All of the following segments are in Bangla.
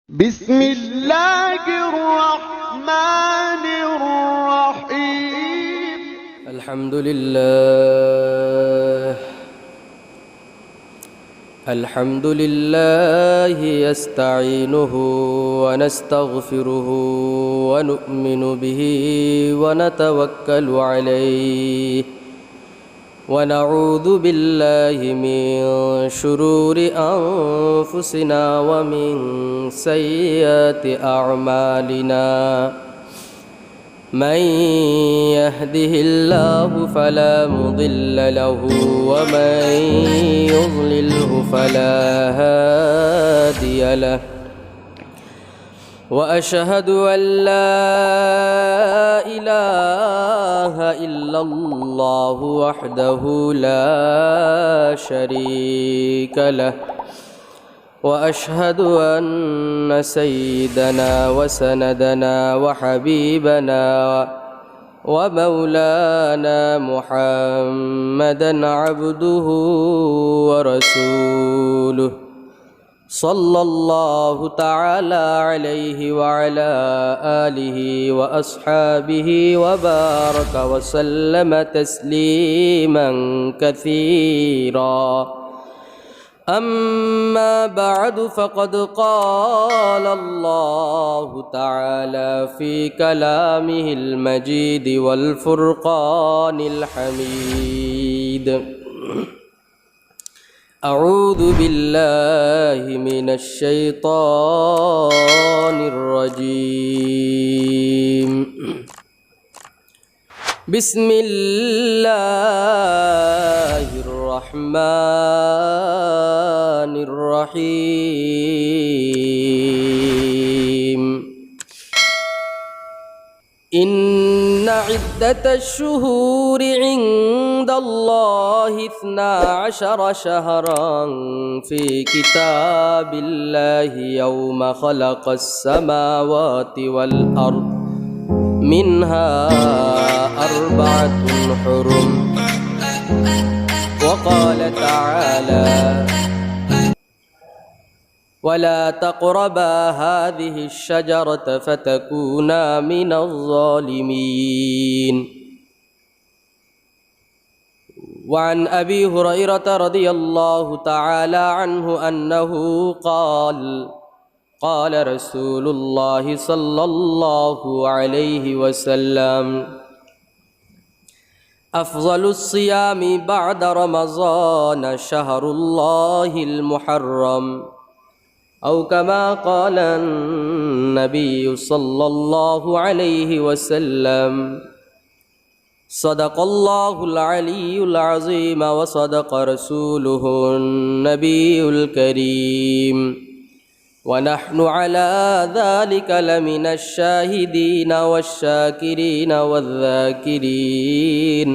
بسم الله الرحمن الرحيم. الحمد لله يستعينه ونستغفره ونؤمن به ونتوكل عليه ونعوذ بالله من شرور أنفسنا ومن سيئات أعمالنا من يهده الله فلا مضل له ومن يضلله فلا هادي له وأشهد أن لا إله إلا الله وحده لا شريك له وأشهد أن سيدنا وسندنا وحبيبنا ومولانا محمدا عبده ورسوله صلى الله تعالى عليه وعلى آله وأصحابه وبارك وسلم تسليما كثيرا أما بعد فقد قال الله تعالى في كلامه المجيد والفرقان الحميد أعوذ بالله من الشيطان الرجيم بسم الله الرحمن الرحيم إن عدة الشهور عند الله 12 شهرا في كتاب الله يوم خلق السماوات والأرض منها 4 حرم وقال تعالى ولا تقربا هذه الشجرة فتكونا من الظالمين وعن أبي هريرة رضي الله تعالى عنه أنه قال قال رسول الله صلى الله عليه وسلم أفضل الصيام بعد رمضان شهر الله المحرم أو كما قال النبي صلى الله عليه وسلم صدق الله العلي العظيم وصدق رسوله النبي الكريم ونحن على ذلك لمن الشاهدين والشاكرين والذاكرين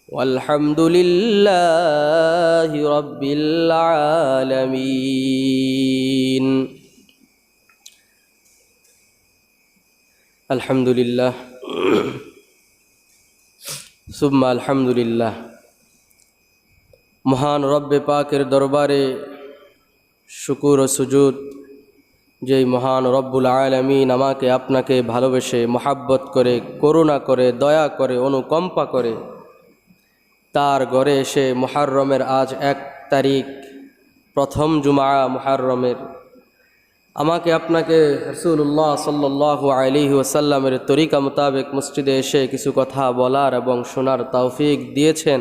والحمد لله رب العالمين الحمد لله ثم الحمد لله মহান রব্বে পাকের দরবারে শুকর ও সুজুদ যেই মহান রব্বুল আলামিন আমাকে আপনাকে ভালোবেসে মহাব্বত করে করুণা করে দয়া করে অনুকম্পা করে তার ঘরে এসে মুহররমের আজ 1 তারিখ প্রথম জুমা মুহররমের আমাকে আপনাকে রাসূলুল্লাহ সাল্লাল্লাহু আলাইহি ওয়াসাল্লামের তরিকা মোতাবেক মসজিদে এসে কিছু কথা বলার এবং শোনার তৌফিক দিয়েছেন।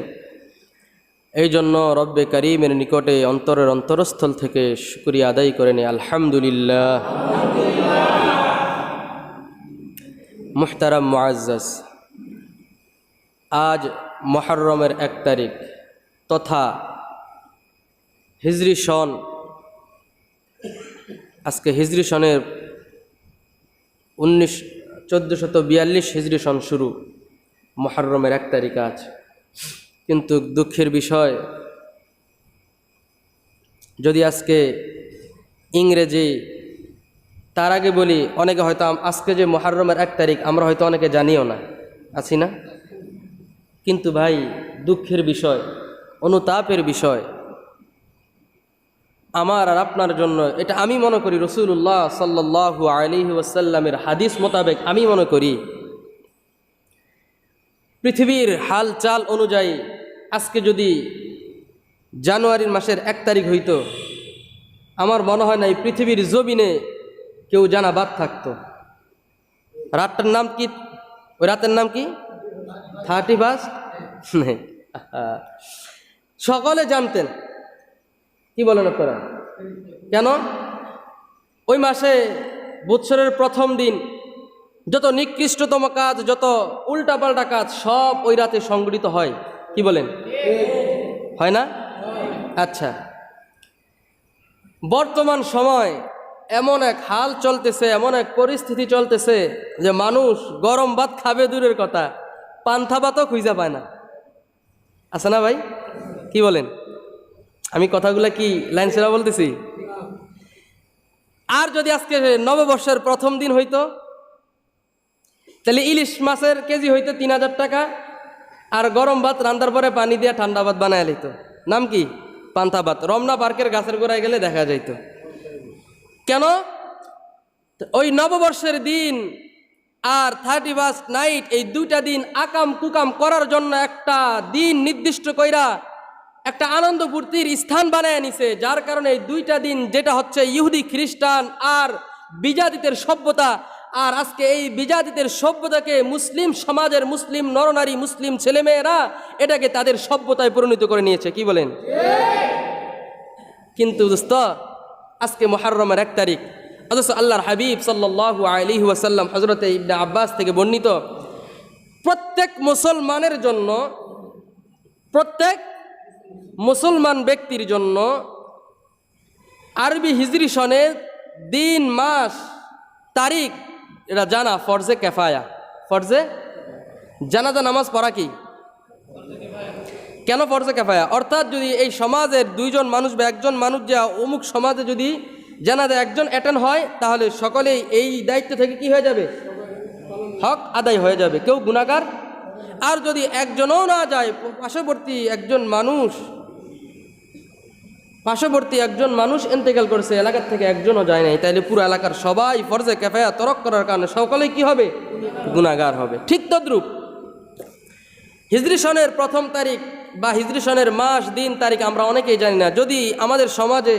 এই জন্য রব্বে করিমের নিকটে অন্তরের অন্তরস্থল থেকে শুকরিয়া আদায় করে নি আলহামদুলিল্লাহ। মুহতারাম মুআজ্জাজ, আজ মুহররমের 1 তারিখ তথা হিজরি সন, আজকে হিজরি সনের 1442 হিজরি সন শুরু, মুহররমের 1 তারিখ আজ। কিন্তু দুঃখের বিষয়, যদি আজকে ইংরেজি তার আগে বলি, অনেকে হয়তো আজকে যে মুহররমের 1 তারিখ আমরা হয়তো অনেকে জানিও না, আছি না? কিন্তু ভাই দুঃখের বিষয়, অনুতাপের বিষয়, আমার আর আপনার জন্য, এটা আমি মনে করি রাসূলুল্লাহ সাল্লাল্লাহু আলাইহি ওয়াসাল্লামের হাদিস মোতাবেক আমি মনে করি পৃথিবীর হালচাল অনুযায়ী আজকে যদি জানুয়ারির মাসের 1 তারিখ হইতো, আমার মনে হয় না এই পৃথিবীর জমিনে কেউ জানা বাদ থাকতো। রাতটার নাম কি? ওই রাতের নাম কি? 31 সকলে জানতেন। কি বলেন আপনারা? কেন? ওই মাসে বৎসরের প্রথম দিন যত নিকৃষ্টতম কাজ, যত উল্টাপাল্টা কাজ সব ওই রাতে সংগঠিত হয়। কি বলেন? হয় না? আচ্ছা, বর্তমান সময় এমন এক হাল চলতেছে, এমন এক পরিস্থিতি চলতেছে যে মানুষ গরম ভাত খাবে দূরের কথা, পান্থা ভাতও খুঁজে পায় না। আছে না ভাই? কি বলেন? আমি কথাগুলা কি লাইন সেরা বলতেছি? আর যদি আজকে নববর্ষের প্রথম দিন হইতো, তাহলে ইলিশ মাছের কেজি হইতো 3000 টাকা, আর গরম ভাত রান্নার পরে পানি দিয়ে ঠান্ডা ভাত বানায় লিত। নাম কি? পান্থা ভাত। রমনা পার্কের গাছের গোড়ায় গেলে দেখা যাইত। কেন? ওই নববর্ষের দিন আর 31 নাইট, এই দুইটা দিন আকাম কুকাম করার জন্য একটা দিন নির্দিষ্ট কইরা একটা আনন্দ ফুর্তির স্থান বানায় নিছে, যার কারণে এই দুইটা দিন যেটা হচ্ছে ইহুদি খ্রিস্টান আর বিজাতিদের সভ্যতা, আর আজকে এই বিজাতিদের সভ্যতাকে মুসলিম সমাজের মুসলিম নরনারী, মুসলিম ছেলেমেয়েরা এটাকে তাদের সভ্যতায় পরিণত করে নিয়েছে। কি বলেন? কিন্তু দোস্ত, আজকে মুহররমের 1 তারিখ, অথচ আল্লাহর হাবিব সাল্লাল্লাহু আলাইহি ওয়াসাল্লাম হযরতে ইবনে আব্বাস থেকে বর্ণিত, প্রত্যেক মুসলমানের জন্য, প্রত্যেক মুসলমান ব্যক্তির জন্য আরবি হিজরি সনের দিন, মাস, তারিখ এটা জানা ফরজে কেফায়া। ফরজে জানাজা নামাজ পড়া কি? কেন ফরজে কেফায়া? অর্থাৎ যদি এই সমাজের 2 জন মানুষ বা 1 জন মানুষ যা অমুক সমাজে যদি জানাজা 1 জন অ্যাটেন্ড হয়, তাহলে সকলেই এই দায়িত্ব থেকে কি হয়ে যাবে? হক আদায় হয়ে যাবে, কেউ গুনাহগার। আর যদি 1 জনও না যায়, পার্শ্ববর্তী 1 জন মানুষ ইন্তেকাল করেছে, এলাকার থেকে 1 জনও যায় নাই, তাইলে পুরো এলাকার সবাই ফরজে কেফায়া তরক করার কারণে সকলেই কি হবে? গুনাহগার হবে। ঠিক তদ্রূপ হিজরি সনের 1ম তারিখ বা হিজরি সনের মাস, দিন, তারিখ আমরা অনেকেই জানি না। যদি আমাদের সমাজে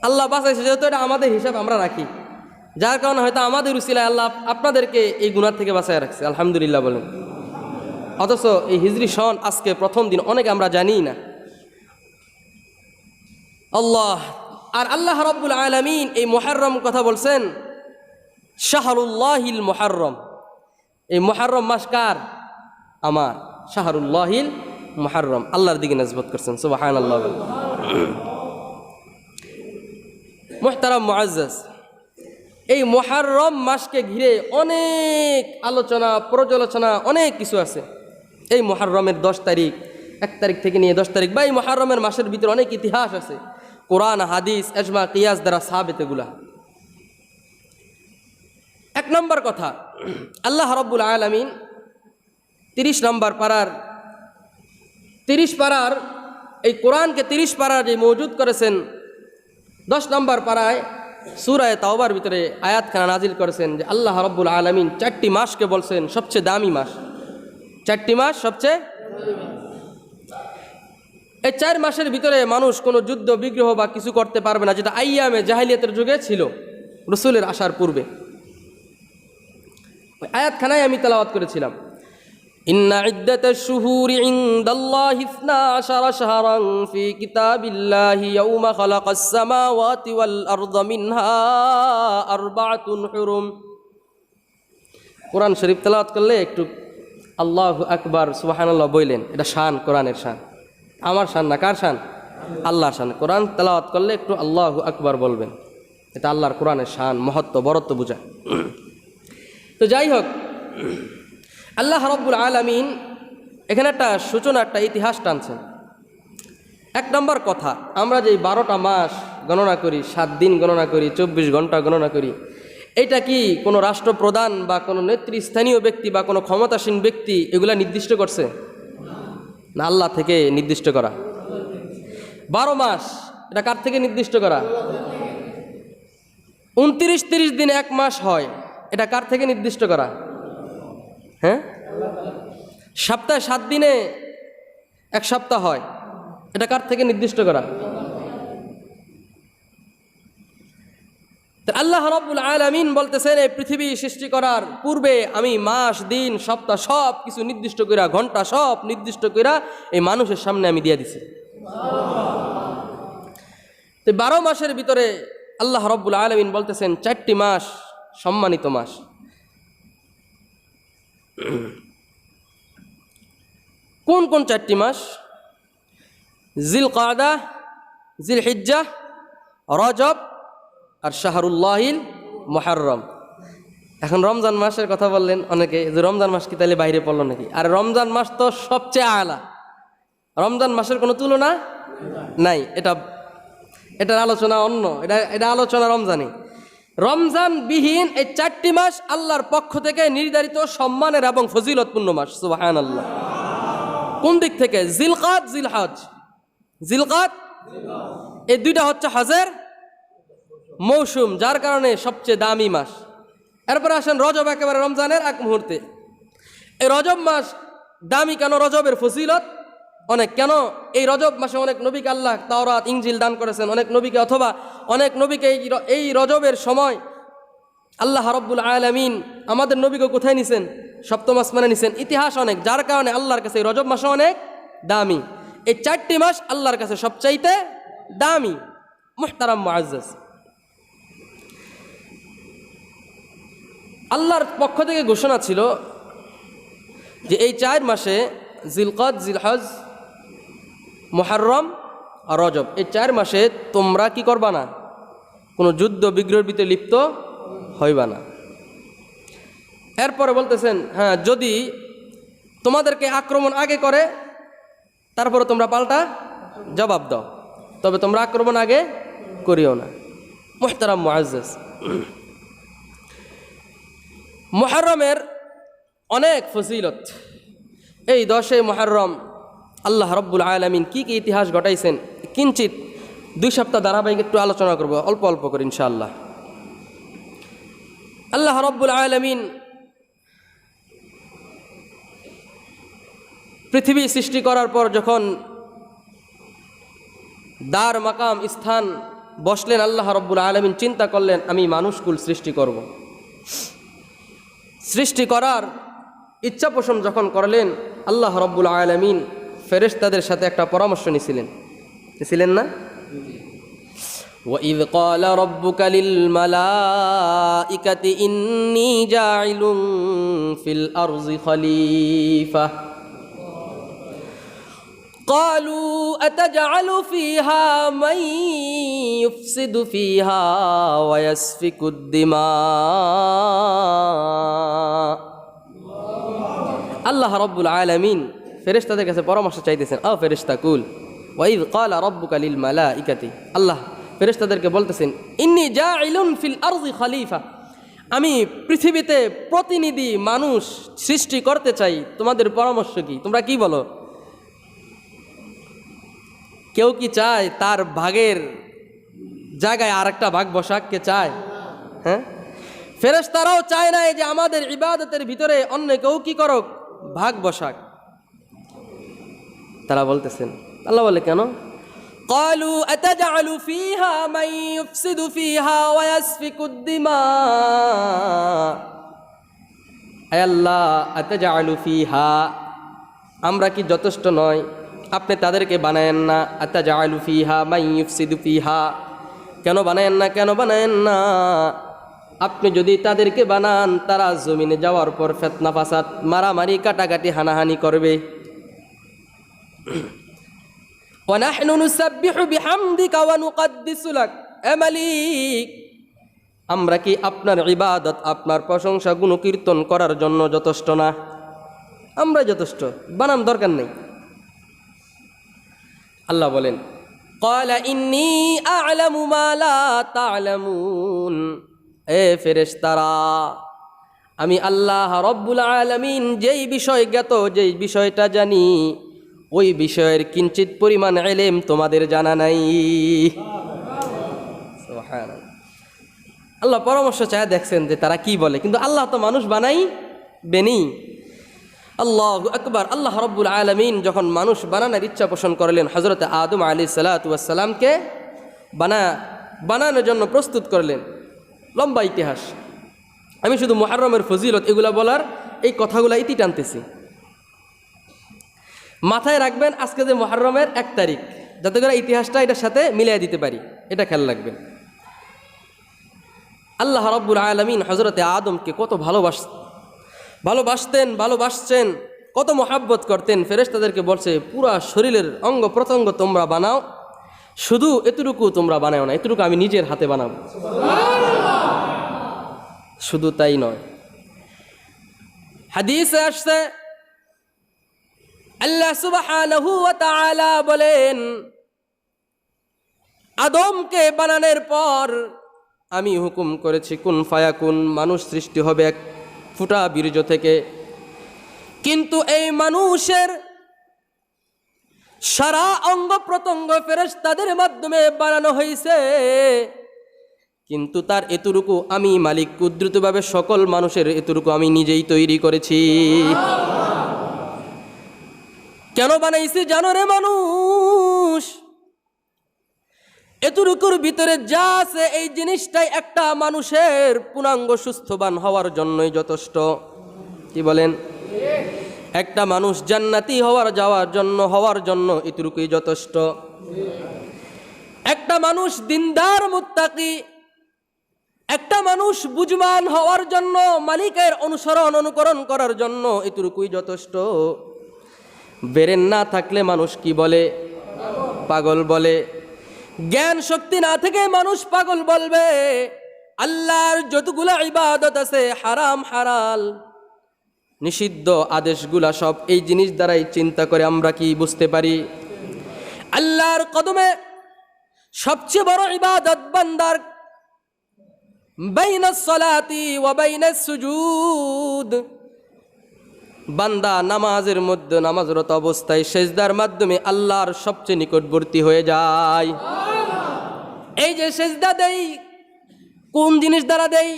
আল্লাহ বাঁচাইছে, যেহেতু এটা আমাদের হিসাব আমরা রাখি, যার কারণে হয়তো আমাদের উসিলায় আল্লাহ আপনাদেরকে এই গুনাহ থেকে বাঁচায় রাখছে, আলহামদুলিল্লাহ বলেন। অথচ এই হিজরি সন আজকে প্রথম দিন অনেকে আমরা জানি না। আল্লাহ রাব্বুল আলামিন এই মুহররম কথা বলছেন, শাহরুল্লাহিল মুহররম। এই মুহররম মাস কার? আমার। শাহরুল্লাহিল মুহররম, আল্লাহর দিকে নিসবত করছেন, সুবহানাল্লাহ। মুহতারাম মুআজ্জাজ, এই মুহররম মাসকে ঘিরে অনেক আলোচনা, পর্যালোচনা, অনেক কিছু আছে। এই মুহররমের 10 তারিখ, 1 তারিখ থেকে নিয়ে 10 তারিখ, বা এই মুহররমের মাসের ভিতরে অনেক ইতিহাস আছে, কোরআন, হাদিস, ইজমা, কিয়াস দ্বারা সাবিত। এগুলা 1 নম্বর কথা, আল্লাহ রাব্বুল আলামিন 30 নম্বর পারার 30 পারার এই কোরআনকে 30 পারার যে মওজুদ করেছেন, 10 নম্বর পারায় সূরা তাওবার ভিতরে আয়াতখানা নাজিল করেছেন যে আল্লাহ রাব্বুল আলামিন 4টি মাসকে বলছেন সবচেয়ে দামি মাস। 4টি মাস সবচেয়ে, এই 4 মাসের ভিতরে মানুষ কোনো যুদ্ধ বিগ্রহ বা কিছু করতে পারবে না, যেটা আইয়ামে জাহিলিয়াতের যুগে ছিল, রাসূলের আসার পূর্বে। ওই আয়াতখানায় আমি তেলাওয়াত করেছিলাম, ইন্না ইদ্দাতাশ শুহুরি ইনদাল্লাহি 12 শাহরান ফি কিতাবিল্লাহি ইয়াওমা খালাকাস সামাওয়াতি ওয়াল আরদা মিনহা আরবাআতুন হুরুম। কোরআন শরীফ তেলাওয়াত করলে একটু আল্লাহু আকবার, সুবহানাল্লাহ বললেন, এটা শান, কোরআনের শান। আমার শান না, কার শান? আল্লাহর শান। কোরআন তেলাওয়াত করলে একটু আল্লাহু আকবার বলবেন, এটা আল্লাহর কোরআনের শান, মহত্ব, বরত্ব বোঝায়। তো যাই হোক, আল্লাহ রাব্বুল আলামিন এখানে একটা সূচনা, একটা ইতিহাস টানছেন। 1 নম্বর কথা, আমরা যে 12টা মাস গণনা করি, 7 দিন গণনা করি, 24 ঘন্টা গণনা করি, এটা কি কোনো রাষ্ট্রপ্রধান বা কোনো নেতৃস্থানীয় ব্যক্তি বা কোনো ক্ষমতাসীন ব্যক্তি এগুলা নির্দিষ্ট করছে? না, আল্লাহ থেকে নির্দিষ্ট করা। 12 মাস এটা কার থেকে নির্দিষ্ট করা? 29-30 দিনে 1 মাস হয়, এটা কার থেকে নির্দিষ্ট করা? হ্যাঁ, সপ্তাহে 7 দিনে 1 সপ্তাহ হয়, এটা কার থেকে নির্দিষ্ট করা? আল্লাহ রাব্বুল আলামিন বলতেছেন এই পৃথিবী সৃষ্টি করার পূর্বে আমি মাস, দিন, সপ্তাহ সব কিছু নির্দিষ্ট কইরা, ঘন্টা সব নির্দিষ্ট কইরা এই মানুষের সামনে আমি দিয়ে দিছি। তো 12 মাসের ভিতরে আল্লাহ রাব্বুল আলামিন বলতেছেন 4টি মাস সম্মানিত মাস। কোন কোন 4টি মাস? জিলকাদা, জিলহিজ্জাহ, রজব আর শাহরুল্লাহিল মুহররম। এখন রমজান মাসের কথা বললেন অনেকে, যে রমজান মাস কি তাহলে বাইরে পড়লো নাকি? আর রমজান মাস তো সবচেয়ে আলা, রমজান মাসের কোনো তুলনা নাই। এটার আলোচনা অন্য, এটা আলোচনা রমজানে। রমজান বিহীন এই 4টি মাস আল্লাহর পক্ষ থেকে নির্ধারিত সম্মানের এবং ফজিলতপূর্ণ মাস। সুবহানাল্লাহ। কোন দিক থেকে? জিলকাদ, জিলহজ। জিলকাদ এই 2টা হচ্ছে হজের মৌসুম, যার কারণে সবচেয়ে দামি মাস। এরপরে আসেন রজব, একেবারে রমজানের এক মুহূর্তে। এই রজব মাস দামি কেন? রজবের ফজিলত অনেক। কেন? এই রজব মাসে অনেক নবীকে আল্লাহ তাওরাত, ইনজিল দান করেছেন, অনেক নবীকে, অথবা অনেক নবীকে এই রজবের সময় আল্লাহ রাব্বুল আলামিন আমাদের নবীকে কোথায় নিছেন? 7ম আসমানে নিছেন। ইতিহাস অনেক, যার কারণে আল্লাহর কাছে এই রজব মাস অনেক দামি। এই 4টি মাস আল্লাহর কাছে সবচাইতে দামি। মুহতারাম মুআজ্জাজ, আল্লাহর পক্ষ থেকে ঘোষণা ছিল যে এই 4 মাসে জিলকাদ, জিলহজ, মুহররম আর রজব, এই 4 মাসে তোমরা কি করবা না? কোনো যুদ্ধ বিগ্রহের ভিতরে লিপ্ত হইবা না। এরপরে বলতেছেন, হ্যাঁ, যদি তোমাদেরকে আক্রমণ আগে করে তারপরে তোমরা পাল্টা জবাব দাও, তবে তোমরা আক্রমণ আগে করিও না। মুহতারাম মুআজ্জাজ, মুহররমের অনেক ফজিলত। এই 10 মুহররম আল্লাহ রাব্বুল আলামিন কি কি ইতিহাস ঘটাইছেন কিঞ্চিত 2 সপ্তাহ ধারাবাহিক একটু আলোচনা করব, অল্প অল্প করে ইনশাআল্লাহ। আল্লাহ রাব্বুল আলামিন পৃথিবী সৃষ্টি করার পর যখন দার মাকাম স্থান বসলেন, আল্লাহ রাব্বুল আলামিন চিন্তা করলেন আমি মানুষকুল সৃষ্টি করব। সৃষ্টি করার ইচ্ছা পোষণ যখন করলেন, আল্লাহ রাব্বুল আলামিন ফেরেশতাদের সাথে একটা পরামর্শ নিছিলেন না? وَإِذْ قَالَ رَبُّكَ لِلْمَلَائِكَةِ إِنِّي جَاعِلٌ فِي الْأَرْضِ خَلِيفَةً قَالُوا أَتَجْعَلُ فِيهَا مَن يُفْسِدُ فِيهَا وَيَسْفِكُ الدِّمَاءَ। আল্লাহ রাব্বুল আলামিন ফেরেশতাদের কাছে পরামর্শ চাইতেছেন। ফেরেশতা কুল ওয়াইদ ক্বালা রাব্বুকা লিল মালাইকাতি, আল্লাহ ফেরেশতাদেরকে বলতেছেন ইন্নী জাইলুন ফিল আরদি খলিফা, আমি পৃথিবীতে প্রতিনিধি মানুষ সৃষ্টি করতে চাই। তোমাদের পরামর্শ কি? তোমরা কি বলো? কেউ কি চায় তার ভাগের জায়গায় আরেকটা ভাগ বসাক? কে চায়? হ্যাঁ, ফেরেশতারাও চায় না যে আমাদের ইবাদতের ভিতরে অন্য কেউ কি করুক, ভাগ বসাক। তারা বলতেছেন, আল্লাহ বলে কেন? ক্বালু আতাজআলু ফীহা মান ইউফসিদু ফীহা ওয়া ইয়াসফিকুদ দিমা, আয় আল্লাহ, আতাজআলু ফীহা, আমরা কি যথেষ্ট নয়? আপনি তাদেরকে বানায়েন না। আতাজআলু ফীহা মান ইউফসিদু ফীহা, কেন বানায়েন না? কেন বানায়েন না? আপনি যদি তাদেরকে বানান, তারা জমিনে যাওয়ার পর ফিতনা ফাসাদ, মারামারি, কাটাকাটি, হানাহানি করবে। ওয়া নাহনু নুসাব্বিহু বিহামদিকা ওয়া নুকদ্দিসু লাক, এ মালিক, আমরা কি আপনার ইবাদত, আপনার প্রশংসা, গুণকীর্তন করার জন্য যথেষ্ট না? আমরা যথেষ্ট, বানান দরকার নেই। আল্লাহ বলেন, ক্বালা ইন্নী আ'লামু মা লা তা'লামুন, এ ফেরেশতারা, আমি আল্লাহ রাব্বুল আলামিন যেই বিষয় জ্ঞাত, যেই বিষয়টা জানি, ওই বিষয়ের কিঞ্চিত পরিমাণ ইলম তোমাদের জানা নাই। সুবহানাল্লাহ। আল্লাহ পরামর্শ চায় দেখছেন যে তারা কি বলে, কিন্তু আল্লাহ তো মানুষ বানাই বেনি। আল্লাহু আকবার। আল্লাহ রাব্বুল আলামিন যখন মানুষ বানানোর ইচ্ছা পোষণ করলেন, হযরত আদম আলাইহিস সালাতু ওয়াস সালামকে বানানোর জন্য প্রস্তুত করলেন। লম্বা ইতিহাস, আমি শুধু মুহররমের ফজিলত এগুলা বলার এই কথাগুলা ইতি টানতেছি। মাথায় রাখবেন আজকে যে মুহররমের 1 তারিখ, যাতে করে ইতিহাসটা এটার সাথে মিলিয়ে দিতে পারি, এটা খেয়াল রাখবেন। আল্লাহ রাব্বুল আলামিন হযরতে আদমকে কত ভালোবাসছেন, কত মহাব্বত করতেন। ফেরেশতাদেরকে বলছে পুরা শরীরের অঙ্গ প্রত্যঙ্গ তোমরা বানাও, শুধু এতটুকু তোমরা বানাও না, এতটুকু আমি নিজের হাতে বানাবো। শুধু তাই নয়, হাদিসে আসছে আল্লাহ সুবহানাহু ওয়া তাআলা বলেন, আদমকে বানানোর পর আমি হুকুম করেছি কুন ফায়াকুন, মানুষ সৃষ্টি হবে এক ফুটা বীর্য থেকে। কিন্তু এই মানুষের সারা অঙ্গ প্রত্যঙ্গ ফেরেশতাদের মাধ্যমে বানানো হয়েছে, কিন্তু তার এতটুকু আমি মালিক কুদরতভাবে সকল মানুষের এতটুকু আমি নিজেই তৈরি করেছি। কেন বানাইছি জানো রে মানুষ? এতটুকুর ভিতরে যা আছে এই জিনিসটাই একটা মানুষের পূর্ণাঙ্গ সুস্থবান হওয়ার জন্যই যথেষ্ট। কি বলেন? একটা মানুষ জান্নাতি হওয়ার জন্য এতটুকুই যথেষ্ট। একটা মানুষ দিনদার মুত্তাকি, একটা মানুষ বুঝবান হওয়ার জন্য, মালিকের অনুকরণ করার জন্য এতটুকুই যথেষ্ট। ব্রেন না থাকলে মানুষ কি বলে? পাগল বলে। জ্ঞান শক্তি না থেকে মানুষ পাগল বলবে। আল্লাহর যতগুলো ইবাদত আছে, হারাম হালাল নিষিদ্ধ আদেশগুলা সব এই জিনিস দ্বারাই চিন্তা করে আমরা কি বুঝতে পারি? আল্লাহর কদমে সবচেয়ে বড় ইবাদত বান্দার বাইনাস সালাতি ওয়া বাইনাস সুজুদ, বান্দা নামাজের মধ্যে নামাজরত অবস্থায় সেজদার মাধ্যমে আল্লাহর সবচেয়ে নিকটবর্তী হয়ে যায়। এই যে সেজদা দেই, কোন জিনিস দ্বারা দেই?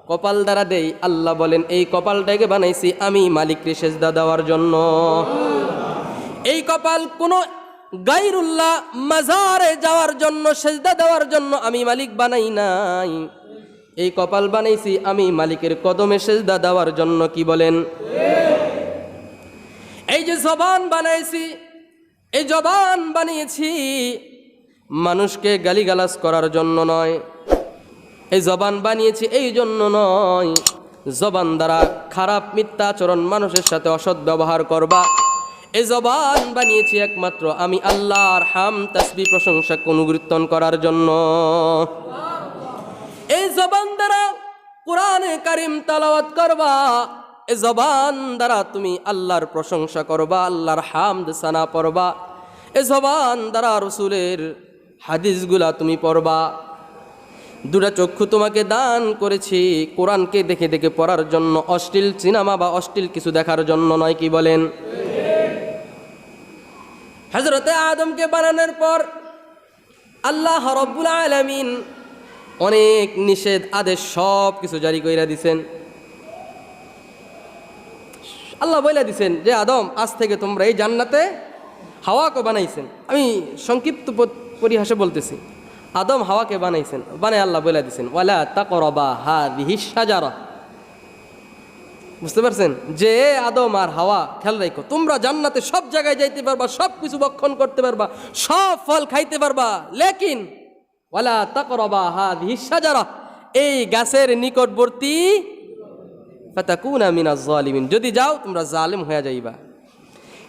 কপাল দ্বারা দেই। আল্লাহ বলেন এই কপালটাকে বানাইছি আমি মালিককে সেজদা দেওয়ার জন্য। এই কপাল কোনো গায়রুল্লাহ মাজারে যাওয়ার জন্য, সেজদা দেওয়ার জন্য আমি মালিক বানাই নাই। এই কপাল বানাইছি আমি মালিকের কদমে সেজদা দেওয়ার জন্য। কি বলেন? এই যে জবান বানাইছি, এই জবান বানিয়েছি মানুষকে গালিগালাজ করার জন্য নয়। এই জবান বানিয়েছি এই জন্য নয়, জবান দ্বারা খারাপ মিথ্যাচরণ, মানুষের সাথে অসৎ ব্যবহার করবা। এই জবান বানিয়েছি একমাত্র আমি আল্লাহর হাম তাসবিহ প্রশংসা অনুকীর্তন করার জন্য। এই জবান দ্বারা কোরআনে কারিম তেলাওয়াত করবা। এই জবান দ্বারা তুমি আল্লাহর প্রশংসা করবা, আল্লাহর হামদ সানা পড়বা। এই জবান দ্বারা রাসূলের হাদিসগুলা তুমি পড়বা। দুটা চক্ষু তোমাকে দান করেছি কোরআনকে দেখে দেখে পড়ার জন্য, অশ্লীল সিনেমা বা অশ্লীল কিছু দেখার জন্য নয়। কি বলেন? হযরতে আদমকে বানানোর পর আল্লাহ রাব্বুল আলামিন অনেক নিষেধ আদেশ সব কিছু জারি কইরা দিছেন। আল্লাহ বলে দিছেন যে আদম, আজ থেকে তোমরা এই জান্নাতে হাওয়াকে বানাইছেন। আমি সংক্ষিপ্ত পরিহাসে বলতেছি, আদম হাওয়াকে বানাইছেন, বানাই আল্লাহ বলে দিছেন ওয়ালা তাকরাবা হাযিহিশ শাজারা। বুঝতে পারছেন? যে আদম আর হাওয়া, খেয়াল রাখো, তোমরা জান্নাতে সব জায়গায় যাইতে পারবা, সব কিছু ভক্ষণ করতে পারবা, সব ফল খাইতে পারবা, লেকিন ওয়ালা তাকরাবা হাযিহিশ শাজারা, এই গাছের নিকটবর্তী ফাতাকুনা মিনাজ জালিমিন, যদি যাও তোমরা জালিম হয়ে যাইবা।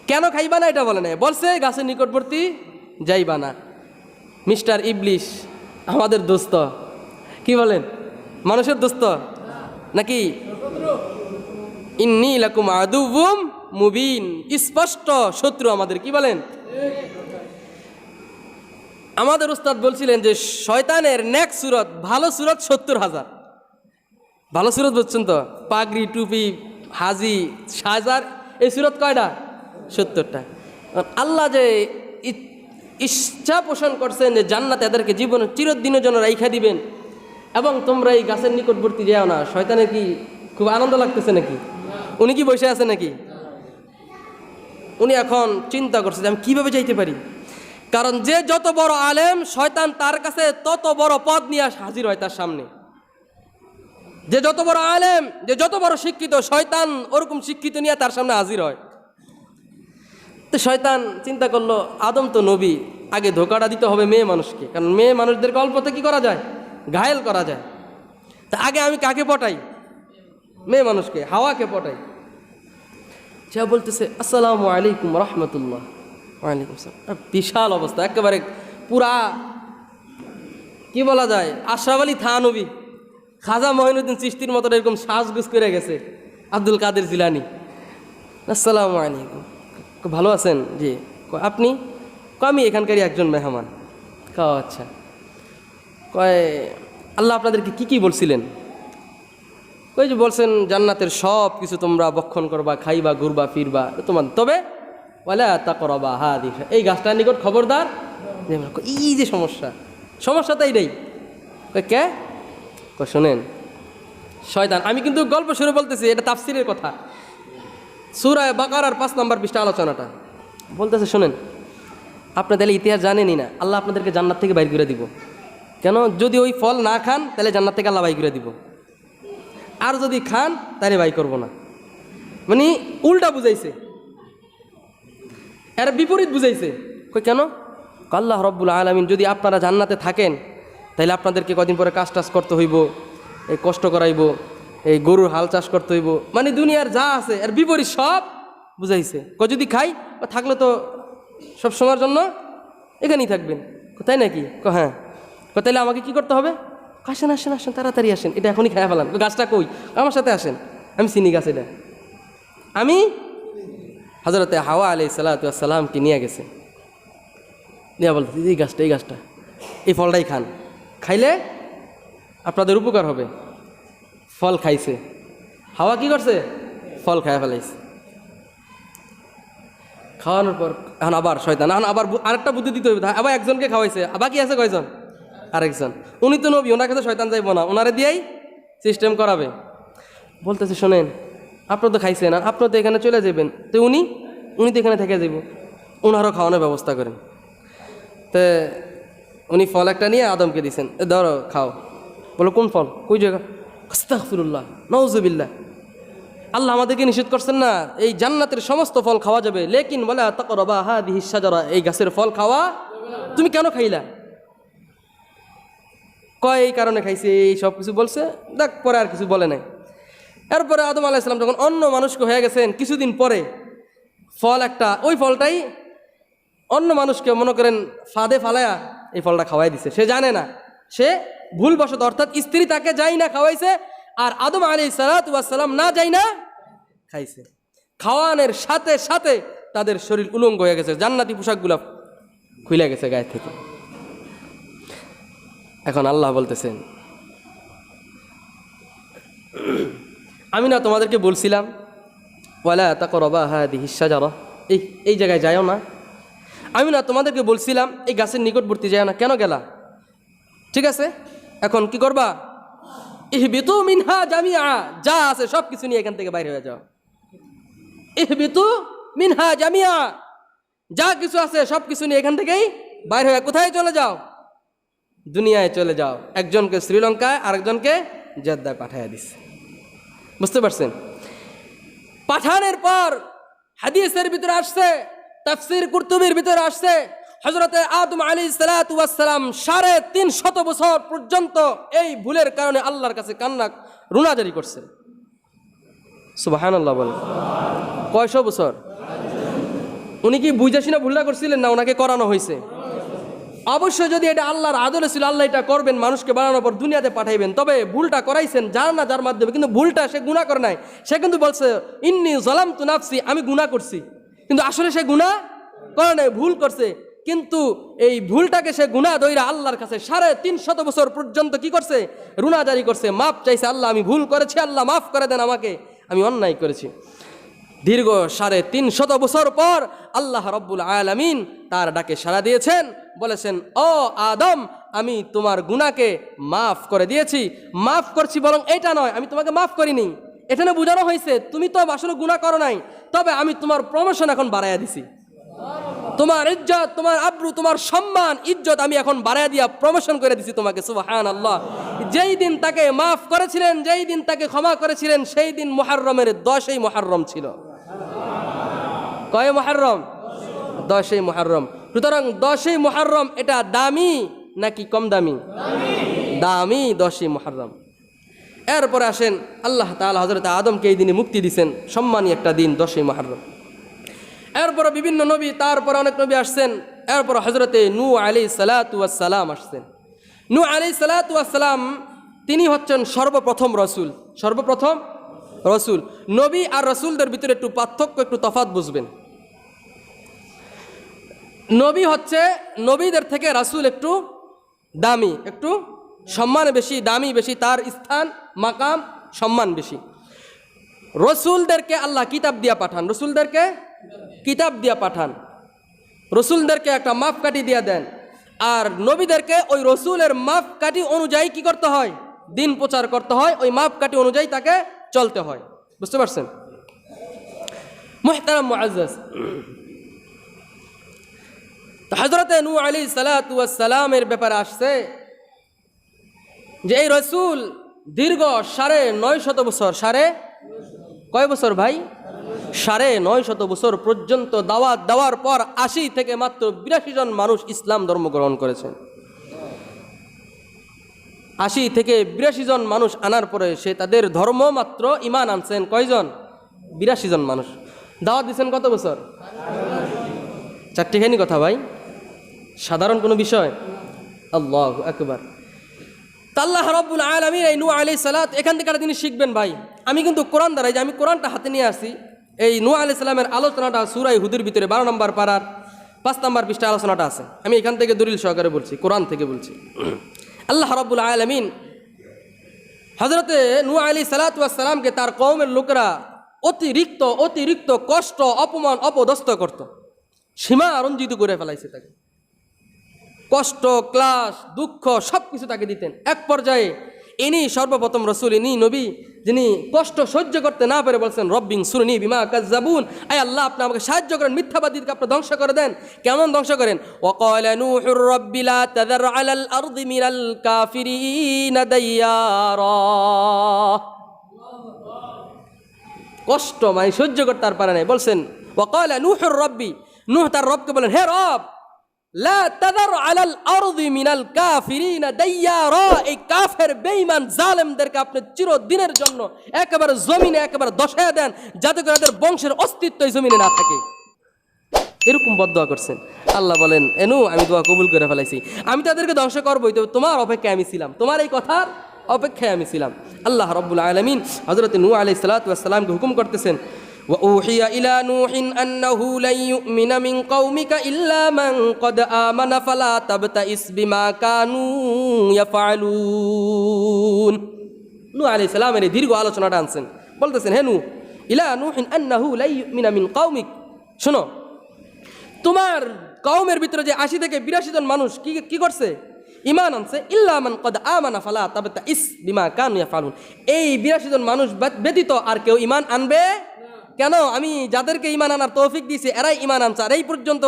কেন খাইবা না এটা বলে না, বলছে গাছের নিকটবর্তী যাইবা না। মিস্টার ইবলিশ আমাদের দোস্ত, কি বলেন? মানুষের দোস্ত নাকি? ইন্নী লাকুম আদুউম মুবিন, স্পষ্ট শত্রু আমাদের। কি বলেন? আমাদের উস্তাদ বলছিলেন যে শয়তানের নেক সুরত, ভালো সুরত 70,000। ভালো সুরত বুঝছেন তো? পাগড়ি, টুপি, হাজি, সাজার, এই সুরত কয়টা? 70টা। আল্লাহ যে ইচ্ছা পোষণ করছেন যে জান্নাতে এদেরকে জীবনে চিরদিনের জন্য রাইখা দিবেন, এবং তোমরা এই গাছের নিকটবর্তী যাও না, শয়তানের কি খুব আনন্দ লাগতেছে নাকি? উনি কি বসে আছে নাকি? উনি এখন চিন্তা করছে যে আমি কীভাবে যাইতে পারি, কারণ যে যত বড় আলেম শয়তান তার কাছে তত বড় পদ নিয়ে হাজির হয় তার সামনে। যে যত বড় আলেম, যে যত বড় শিক্ষিত, শয়তান ওরকম শিক্ষিত নিয়ে তার সামনে হাজির হয়। তো শয়তান চিন্তা করলো আদম তো নবী, আগে ধোকাটা দিতে হবে মেয়ে মানুষকে, কারণ মেয়ে মানুষদেরকে অল্পতে কি করা যায়, ঘায়েল করা যায়। তা আগে আমি কাকে পটাই? মেয়ে মানুষকে, হাওয়াকে পটাই। যা বলতেছে আসসালামু আলাইকুম রহমতুল্লাহ। ওয়ালাইকুম আসসালাম। বিশাল অবস্থা, একেবারে পুরা কি বলা যায়, আশরাফ আলী থানবী, খাজা মঈনুদ্দিন চিশতির মতো এরকম সাজগুজ করে গেছে আব্দুল কাদের জিলানি। আসসালামু আলাইকুম, ভালো আছেন? জি। আপনি? আমি এখানকারই একজন মেহমান। আচ্ছা। কয় আল্লাহ আপনাদেরকে কি কি বলছিলেন? ওই যে বলছেন জান্নাতের সব কিছু তোমরা ভক্ষণ করবা, খাইবা, ঘুরবা, ফিরবা তোমার, তবে ওয়ালা তাকরাবা হাদিহি, এই গাছটার নিকট খবরদার। এই যে সমস্যা তো এইটাই। কে? শোনেন শয়তান, আমি কিন্তু গল্প শুরু বলতেছি, এটা তাফসিরের কথা, সূরা বাকারার 5 নম্বর পৃষ্ঠা আলোচনাটা বলতেছে। শোনেন, আপনি তাহলে ইতিহাস জানেনই না, আল্লাহ আপনাদেরকে জান্নাত থেকে বাইর করে দিব। কেন? যদি ওই ফল না খান তাহলে জান্নাত থেকে আল্লাহ বাইর করে দিব, আর যদি খান তাহলে বাই করব না। মানে উল্টা বুঝাইছে, এর বিপরীত বুঝাইছে। কেন? আল্লাহ রব্বুল আলামিন যদি আপনারা জান্নাতে থাকেন তাহলে আপনাদেরকে কদিন পরে কাজ টাজ করতে হইব, এই কষ্ট করাইব, এই গরুর হাল চাষ করতে হইব, মানে দুনিয়ার যা আছে এর বিপরীত সব বুঝাইছে। যদি খাই থাকলে তো সব সময়ের জন্য এখানেই থাকবেন, তাই নাকি? হ্যাঁ। তাহলে আমাকে কি করতে হবে? আসেন আসেন আসেন, তাড়াতাড়ি আসেন, এটা এখনই খাইয়া ফেলান। গাছটা কই? আমার সাথে আসেন, আমি চিনি গাছ, এটা আমি। হযরতে হাওয়া আলাইহিস সালাতু ওয়াস সালামকে নিয়ে গেছে, নিয়ে বলতে এই গাছটা এই ফলটাই খান, খাইলে আপনাদের উপকার হবে। ফল খাইছে, হাওয়া কি করছে? ফল খাইয়া ফেলাইছে। খাওয়ানোর পর এখন আবার শয়তান, এখন আবার আরেকটা বুদ্ধি দিতে হবে, আবার একজনকে খাওয়াইছে, বাকি আছে কয়জন? আরেকজন। উনি তো নবী, ওনার কাছে শয়তান যাইব না, ওনারে দিয়েই সিস্টেম করাবে। বলতেছে শোনেন, আপনার তো খাইছেন, আর আপনার তো এখানে চলে যাবেন, তো উনি তো এখানে থেকে যাব, ওনারও খাওয়ানোর ব্যবস্থা করেন। তো উনি ফল একটা নিয়ে আদমকে দিয়েছেন, ধরো খাও। বলো কোন ফল? কই জায়গা? আস্তাগফিরুল্লাহ, নাউজুবিল্লাহ। আল্লাহ আমাদেরকে নিষেধ করছেন না এই জান্নাতের সমস্ত ফল খাওয়া যাবে, লেকিন ওয়ালা তাকরাবা হাদিহি শাজারা, এই গাছের ফল খাওয়া। তুমি কেন খাইলা? কয় এই কারণে খাইছে, এই সব কিছু বলছে। দেখ পরে আর কিছু বলে নাই। এরপরে আদম আলাইহিস সালাম যখন অন্য মানুষকে হয়ে গেছেন, কিছুদিন পরে ফল একটা, ওই ফলটাই অন্য মানুষকে মনে করেন ফাঁদে ফালায়া এই ফলটা খাওয়াই দিছে। সে জানে না, সে ভুলবশত, অর্থাৎ স্ত্রী তাকে যাই না খাওয়াইছে, আর আদম আলাইহিস সালাতু ওয়াস সালাম না যাই না খাইছে। খাওয়ানোর সাথে সাথে তাদের শরীর উলঙ্গ হয়ে গেছে, জান্নাতি পোশাকগুলো খুলে গেছে গায়ে থেকে। এখন আল্লাহ বলতেছেন, আমি না তোমাদেরকে বলছিলাম ওয়ালা তাকরাবা হাদিহি শাজারা, এই জায়গায় যাও না? আমি না তোমাদেরকে বলছিলাম এই গাছের নিকটবর্তী যায় না, কেন গেলা? ঠিক আছে, এখন কি করবা? ইহবিতু মিনহা জামিআ, যা আছে সব কিছু নিয়ে এখান থেকে বাইরে হয়ে যাও। ইহবিতু মিনহা জামিআ, যা কিছু আছে সব কিছু নিয়ে এখান থেকেই বাইরে হয়ে কোথায় চলে যাও? দুনিয়ায় চলে যাও। একজনকে শ্রীলঙ্কায়, আরেকজনকে জেদ্দায় পাঠাইয়া দিচ্ছে। বুঝতে পারছেন? পাঠানোর পর হাদিসের ভিতরে আসছে, তাফসীর কুরতুবীর ভিতরে আসছে, হযরতে আদম আলাইহিস সালাতু ওয়াস সালাম 350 বছর পর্যন্ত এই ভুলের কারণে আল্লাহর কাছে রুনাজারি করছে। সুবহানাল্লাহ বলেন। কয়শো বছর? উনি কি বুঝাসি না ভুলটা করছিলেন, না ওনাকে করানো হয়েছে? অবশ্যই যদি এটা আল্লাহর আদলে ছিল, আল্লাহ এটা করবেন, মানুষকে বানানোর পর দুনিয়াতে পাঠাইবেন, তবে ভুলটা করাইছেন যার না যার মাধ্যমে। কিন্তু ভুলটা সে গুনাহ করে নাই, সে কিন্তু বলছে ইন্নী যালামতু নাফসি, আমি গুনাহ করছি, কিন্তু আসলে সে গুনাহ করে নাই, ভুল করছে। কিন্তু এই ভুলটাকে সে গুনাহ দইরা আল্লাহর কাছে 350 বছর পর্যন্ত কি করছে? রুনা জারি করছে, মাপ চাইছে, আল্লাহ আমি ভুল করেছি, আল্লাহ মাফ করে দেন আমাকে, আমি অন্যায় করেছি। দীর্ঘ 350 বছর পর আল্লাহ রব্বুল আলামিন তার ডাকে সাড়া দিয়েছেন, বলেছেন, ও আদম, আমি তোমার গুনাহকে মাফ করে দিয়েছি। মাফ করছি বরং এটা নয়, আমি তোমাকে মাফ করিনি। এখানে বোঝানো হয়েছে তুমি তো আসলে গুনাহ করো নাই, তবে আমি তোমার প্রমোশন এখন বাড়াইয়া দিছি। তোমার ইজ্জত, তোমার আব্রু, তোমার সম্মান ইজ্জত আমি এখন বাড়াইয়া দিয়া প্রমোশন করে দিছি তোমাকে। সুবহানাল্লাহ। যেই দিন তাকে মাফ করেছিলেন, যেই দিন তাকে ক্ষমা করেছিলেন, সেই দিন মুহররমের 10ই মুহররম ছিল। কয় মুহররম? 10ই মুহররম। সুতরাং 10ই মুহররম এটা দামি নাকি কম দামি? দামি 10ই মুহররম। এরপরে আসেন আল্লাহ তাআলা হযরত আদমকে এই দিনে মুক্তি দিয়েছেন, সম্মানী একটা দিন 10ই মুহররম। এরপরে বিভিন্ন নবী, তারপরে অনেক নবী আসছেন। এরপর হযরতে নূহ আলাইহিস সালাতু ওয়াস সালাম আসছেন। নূহ আলাইহিস সালাতু ওয়াস সালাম তিনি হচ্ছেন সর্বপ্রথম রসুল। সর্বপ্রথম রসুল। নবী আর রসুলদের ভিতরে একটু পার্থক্য, একটু তফাৎ বুঝবেন। নবী হচ্ছে নবীদের থেকে রাসূল একটু দামি, একটু সম্মান বেশি, দামি বেশি, তার স্থান মাকাম সম্মান বেশি। রসুলদেরকে আল্লাহ কিতাব দিয়া পাঠান, রসুলদেরকে কিতাব দিয়া পাঠান, রসুলদেরকে একটা মাপকাঠি দিয়া দেন। আর নবীদেরকে ওই রসুলের মাপকাঠি অনুযায়ী কি করতে হয়? দিন প্রচার করতে হয়, ওই মাপকাঠি অনুযায়ী তাকে চলতে হয়। বুঝতে পারছেন? মুহতারাম মুআজ্জাজ, হযরতে নূহ আলাইহিস সালাতু ওয়াস সালামের ব্যাপারে আসছে যে এই রসুল দীর্ঘ 950 বছর, কয় বছর ভাই? 950 বছর পর্যন্ত দাওয়াত দেওয়ার পর 80 থেকে মাত্র 82 জন মানুষ ইসলাম ধর্ম গ্রহণ করেছেন। 80 থেকে 82 জন মানুষ আনার পরে সে তাদের ধর্ম মাত্র ঈমান আনছেন কয়জন? 82 জন মানুষ। দাওয়াত দিচ্ছেন কত বছর? 4টিখানি কথা ভাই, সাধারণ কোনো বিষয়? আল্লাহু আকবার। আল্লাহ রাব্বুল আলামিন এই নূহ আলাইহিস সালাত এখান থেকে তিনি শিখবেন ভাই। আমি কিন্তু কোরআন দ্বারাই, যে আমি কোরআনটা হাতে নিয়ে আসি, এই নূহ আলাইহিস সালামের আলোচনাটা সূরা হুদের ভিতরে 12 নম্বর পারার 5 নম্বর পৃষ্ঠা আলোচনাটা আছে। আমি এখান থেকে দলিল সহকারে বলছি, কোরআন থেকে বলছি। আল্লাহ রাব্বুল আলামিন হযরতে নূহ আলাইহিস সালাতু ওয়াস সালামকে তার কওমের লোকেরা অতিরিক্ত কষ্ট, অপমান, অপদস্থ করত, সীমা রঞ্জিত করে ফেলাইছে তাকে। কষ্ট, ক্লাস, দুঃখ সব কিছু তাকে দিতেন। এক পর্যায়ে ইনি সর্বপ্রথম রসুল, ইনি নবী, যিনি কষ্ট সহ্য করতে না পেরে বলছেন, রব্বিং সুরনি বিমা কাযযাবুন, আয় আল্লাহ আপনি আমাকে সাহায্য করেন, মিথ্যাবাদীদেরকে আপনি ধ্বংস করে দেন। কেমন ধ্বংস করেন? ওয়াকালা নূহুর রাব্বি লা তাযার আলাল আরদি মিনাল কাফিরিনা দাইয়ারা। কষ্ট মানে সহ্য করতে আর পারে নাই, বলছেন ওয়াকালা নূহুর রাব্বি, নূহ তার রবকে বলেন, হে রব, লা তাযার আলাল আরদি মিনাল কাফিরিনা দাইয়ারা, এই কাফের বেঈমান জালেমদেরকে আপনি চিরদিনের জন্য একেবারে জমিনে একেবারে দশায়া দেন, যাতে করে তাদের বংশের অস্তিত্ব এই জমিনে না থাকে। এরকম বদদোয়া করছেন। আল্লাহ বলেন, এনু আমি দোয়া কবুল করে ফেলাইছি, আমি তাদেরকে ধ্বংস করবই, তবে তোমার অপেক্ষায় আমি ছিলাম, তোমার এই কথার অপেক্ষায় আমি ছিলাম। আল্লাহ রাব্বুল আলামিন হযরত নূহ আলাইহিস সালাতু ওয়াস সালামকে হুকুম করতেছেন, وأوحي إلى نوح أنه لن يؤمن من قومك إلا من قد آمن فلا تبتئس بما كانوا يفعلون। নূহ আলাইহিস সালামের এই দীর্ঘ আলোচনাটা আনছেন, বলতেছেন, হে নূহ, ইলা নূহিন আন্নাহু লা ইউমিনা মিন কওমিক, শোনো তোমার কওমের ভিতরে যে 80 থেকে 82 জন মানুষ কি করছে? ঈমান আনছে। ইল্লা মান কদ আমানা ফালা তাবতাইস বিমা কানু ইয়াফালুন, এই 82 জন মানুষ ব্যতীত আর কেউ ঈমান আনবে কেন? আমি যাদেরকে ঈমান আনার তৌফিক দিয়েছি এরাই ঈমান আনছে, আর এই পর্যন্ত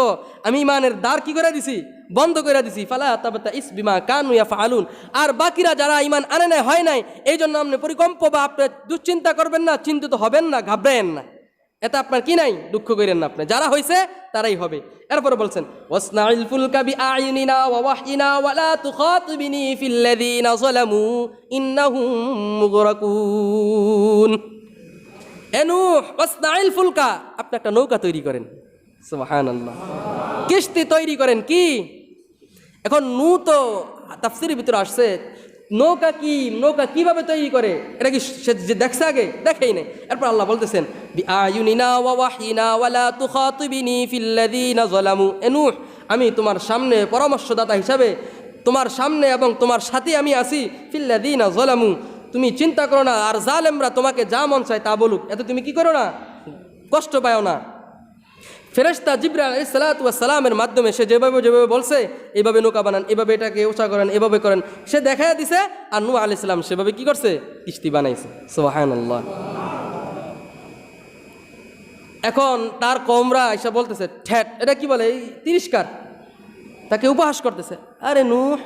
আমি ঈমানের দ্বার কি করে দিছি? বন্ধ করে দিছি। ফালা তাবতাইস বিমা কানু ইয়াফালুন, আর বাকিরা যারা ঈমান আনে নাই, হয় নাই, এই জন্য আপনি পরিকম্প বা আপনি দুশ্চিন্তা করবেন না, চিন্তিত হবেন না, ঘাবড়ায়েন না, এটা আপনার কি নাই, দুঃখ করেন না আপনি, যারা হয়েছে তারাই হবে। এরপরে বলছেন, ওয়াসনাইল ফুলকা বিআইনিনা ওয়া ওয়াহয়িনা ওয়া লা তুখাতিবিনি ফিল্লাযীনা যালামু ইন্নাহুম মুগরাকুন। এ নূহ, ওয়াসনাইল ফুলকা, আপনি একটা নৌকা তৈরি করেন। সুবহানাল্লাহ, কিস্তি তৈরি করেন। কি এখন নূহ তো তাফসীরের ভিতরে আসছে, নৌকা কি, নৌকা কিভাবে তৈরি করে এটা কি সে যে দেখছে আগে? দেখেই নাই। এরপর আল্লাহ বলতেছেন, বিআয়ুনিনা ওয়া ওয়াহয়িনা ওয়া লা তুখাতিবিনি ফিল্লাযীনা যালামু। এ নূহ, আমি তোমার সামনে পরামর্শদাতা হিসাবে তোমার সামনে এবং তোমার সাথে আমি আছি। ফিল্লাযীনা যালামু, তুমি চিন্তা করো না, আর জালেমরা তোমাকে যা মন চায় তা বলুক, এত তুমি কি করো না, কষ্ট পাও না। ফেরেশতা জিবরাইল আলাইহিস সালাতু ওয়াস সালামের মাধ্যমে সে যেভাবে যেভাবে বলছে এইভাবে নৌকা বানান, এভাবে এটাকে উঁচা করেন, এভাবে করেন, সে দেখাইয়া দিছে। আর নূহ আলাইহিস সালাম সেভাবে কি করছে? কিস্তি বানাইছে। সুবহানাল্লাহ। এখন তার কওমরা এসে বলতেছে ঠ্যাট, এটা কি বলে, এই তিরস্কার, তাকে উপহাস করতেছে। আরে নূহ,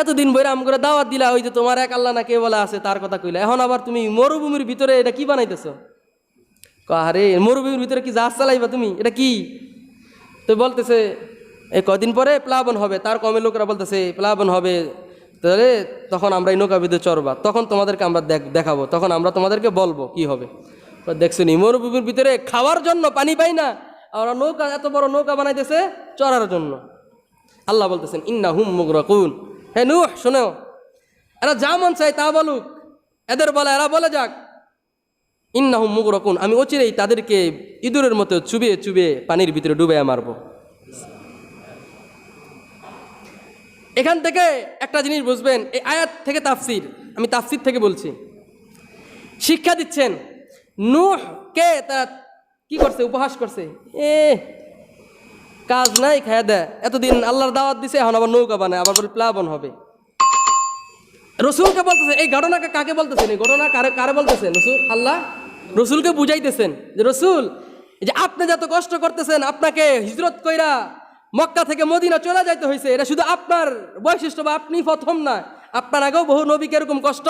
এতদিন বইরা আমগরে দাওয়াত দিলা, ওই যে তোমার এক আল্লাহ না কে বলা আছে তার কথা কইলা, এখন আবার তুমি মরুভূমির ভিতরে এটা কি বানাইতেছো? আরে মরুভূমির ভিতরে কি জাহাজ চালাইবা তুমি? এটা কি? তো বলতেছে এই কদিন পরে প্লাবন হবে। তার কমের লোকরা বলতেছে প্লাবন হবে, তাহলে তখন আমরা এই নৌকা বিদ্যুৎ চড়বা, তখন তোমাদেরকে আমরা দেখাবো, তখন আমরা তোমাদেরকে বলবো কি হবে। দেখছো নি, মরুভূমির ভিতরে খাওয়ার জন্য পানি পাই না, আর নৌকা, এত বড় নৌকা বানাইতেছে চড়ার জন্য। আল্লাহ বলতেছেন ইন্নাহুম মুগরাকুন। হে নূহ শোনো, এরা যা মন চায় তা বলুক, এদের বলে এরা বলে যাক, ইন্নাহুম মুগরাকুন, আমি অচিরেই তাদেরকে ইঁদুরের মতো চুবিয়ে চুবিয়ে পানির ভিতরে ডুবে মারব। এখান থেকে একটা জিনিস বুঝবেন, এই আয়াত থেকে তাফসির, আমি তাফসির থেকে বলছি, শিক্ষা দিচ্ছেন নূহকে তারা কি করছে? উপহাস করছে। কাজ নাই, খায়া দেয়, এতদিন আল্লাহর দাওয়াত দিছে, এখন আবার নৌকা বানায়, আবার বলে প্লাবন হবে। রসুলকে বলতেছে, এই ঘটনাকে কাকে বলতেছেন? এই ঘটনা কারে বলতেছেন? রসুল আল্লাহ রসুলকে বুঝাইতেছেন যে রসুল, যে আপনি যত কষ্ট করতেছেন, আপনাকে হিজরত কইরা মক্কা থেকে মদিনা চলে যাইতে হয়েছে, এটা শুধু আপনার বৈশিষ্ট্য বা আপনি প্রথম না, আপনার আগেও বহু নবীকে এরকম কষ্ট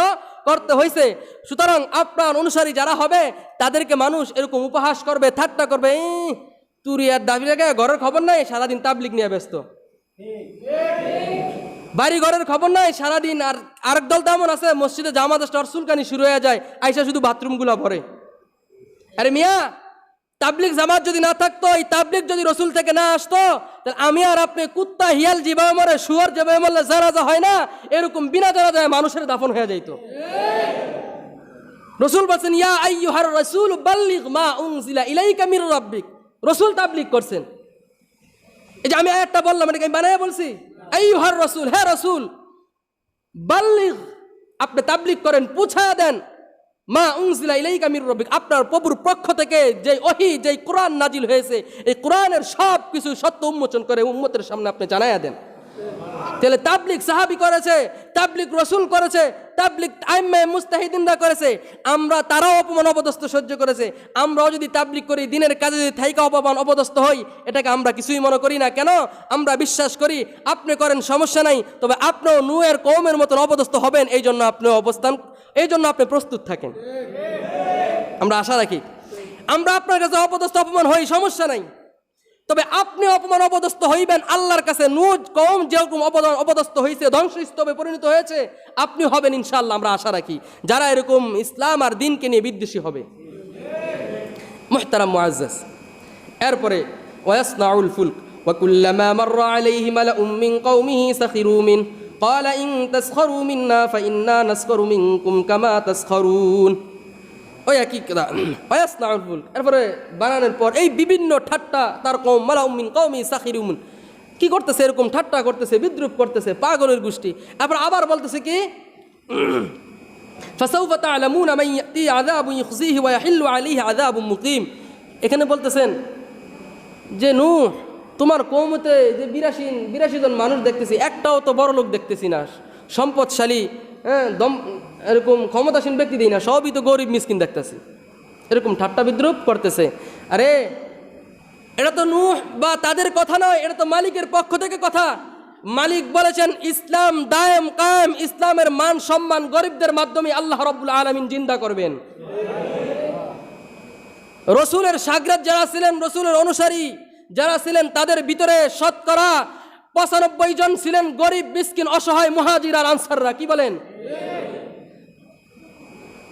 করতে হয়েছে। সুতরাং আপনার অনুসারী যারা হবে তাদেরকে মানুষ এরকম উপহাস করবে, ঠাট্টা করবে, তুই আর দাবি লাগে ঘরের খবর নাই, সারাদিন তাবলিগ নিয়ে ব্যস্ত, বাড়ি ঘরের খবর নাই সারাদিন। আর আরেক দল তেমন আছে, মসজিদে জামাত আসলে চুলকানি শুরু হয়ে যায়, আইসা শুধু বাথরুমগুলো ভরে। আরে মিয়া, তাবলিগ জামাত যদি না থাকতো, এই তাবলিগ যদি রসুল থেকে না আসতো, তাহলে আমি আর আপনি কুত্তা হিয়াল যেভাবে মরে, শুয়ার যেভাবে মরলে জানাজা হয় না, এরকম বিনা জানাজায় মানুষের দাফন হয়ে যাইত। রসুল বলছেন ইয়া আইয়ুহার রাসূল বাল্লিগ মা উনজিলা ইলাইকা মির রাব্বিক। রসুল তাবলিগ করছেন। এই যে আমি আয়াতটা বললাম, এটাকে আমি বানায় বলছি, আইয়ুহার রাসূল, হে রাসূল, বাল্লিগ, আপনি তাবলিগ করেন, পৌঁছা দেন, মা উনজিলা ইলাইকা মির রাব্বিক, আপনার প্রভুর পক্ষ থেকে যে ওহী, যে কোরআন নাজিল হয়েছে, এই কোরআনের সব কিছু সত্য উন্মোচন করে উম্মতের সামনে আপনি জানায়া দেন। তাহলে তাবলিগ সাহাবী করেছে, তাবলিগ রসুল করেছে, তাবলিগ আইম্মে মুস্তাহিদিনরা করেছে, আমরা তারাও অপমান অপদস্থ সহ্য করেছে। আমরাও যদি তাবলিগ করি, দিনের কাজে যদি থাইকা অপমান অপদস্থ হই, এটাকে আমরা কিছুই মনে করি না। কেন? আমরা বিশ্বাস করি আপনি করেন সমস্যা নাই, তবে আপনিও নূহের কওমের মতন অপদস্থ হবেন, এই জন্য আপনি প্রস্তুত থাকেন। আমরা আশা রাখি আমরা আপনার কাছে অপদস্থ অপমান হই, সমস্যা নাই, তবে আপনি অপমান অপদস্থ হইবেন আল্লাহর কাছে। নূহ কওম যেরকম অপদস্থ হয়েছে, ধ্বংসস্তূপে পরিণত হয়েছে, আপনি হবেন ইনশাআল্লাহ। আমরা আশা রাখি যারা এরকম ইসলাম আর দ্বীনকে নিয়ে বিদ্বেষী হবে। মুহতারাম মুআজ্জাজ, এরপরে ওয়াসনাউল ফুলক ওয়া কুল্লামা মাররা আলাইহি মালাউম মিন কওমিহি সাখিরু মিন ক্বালা ইন তাসখারু মিন্না ফাইন্না নাসখারু মিনকুম কামা তাসখারুন। ওই একই কথা, ওয়াসনাউল ফুলক, এরপরে বানানোর পর এই বিভিন্ন ঠাট্টা, তার কওম মালাউম মিন কওমিহি সাখিরু মিন, কি করতেছে? এরকম ঠাট্টা করতেছে, বিদ্রুপ করতেছে, পাগলের গোষ্ঠী। আবার বলতেছে কি, ফাসাউফা তা'লামুনা মান ইয়াতি আযাবুন ইখজিহি ওয়া ইয়াহিল্লু আলাইহি আযাবুন মুকিম। এখানে বলতেছেন যে নূহ, তোমার কওমতে যে 82 জন মানুষ দেখতেছি, একটাও তো বড় লোক দেখতেছি না, সম্পদশালী, এরকম ক্ষমতাসীন ব্যক্তি দিই না, সবই তো গরিব মিসকিন দেখতেছি। এরকম ঠাট্টা বিদ্রুপ করতেছে। আরে এটা তো নূহ বা তাদের কথা নয়, এটা তো মালিকের পক্ষ থেকে কথা। মালিক বলেছেন ইসলাম দায়েম কায়েম, ইসলামের মান সম্মান গরিবদের মাধ্যমে আল্লাহ রাব্বুল আলামিন জিন্দা করবেন। রসুলের শাগরেদ যারা ছিলেন, রসুলের অনুসারী যারা ছিলেন, তাদের ভিতরে শতকরা 95 জন ছিলেন গরিব মিসকিন অসহায় মুহাজির আর আনসাররা। কি বলেন?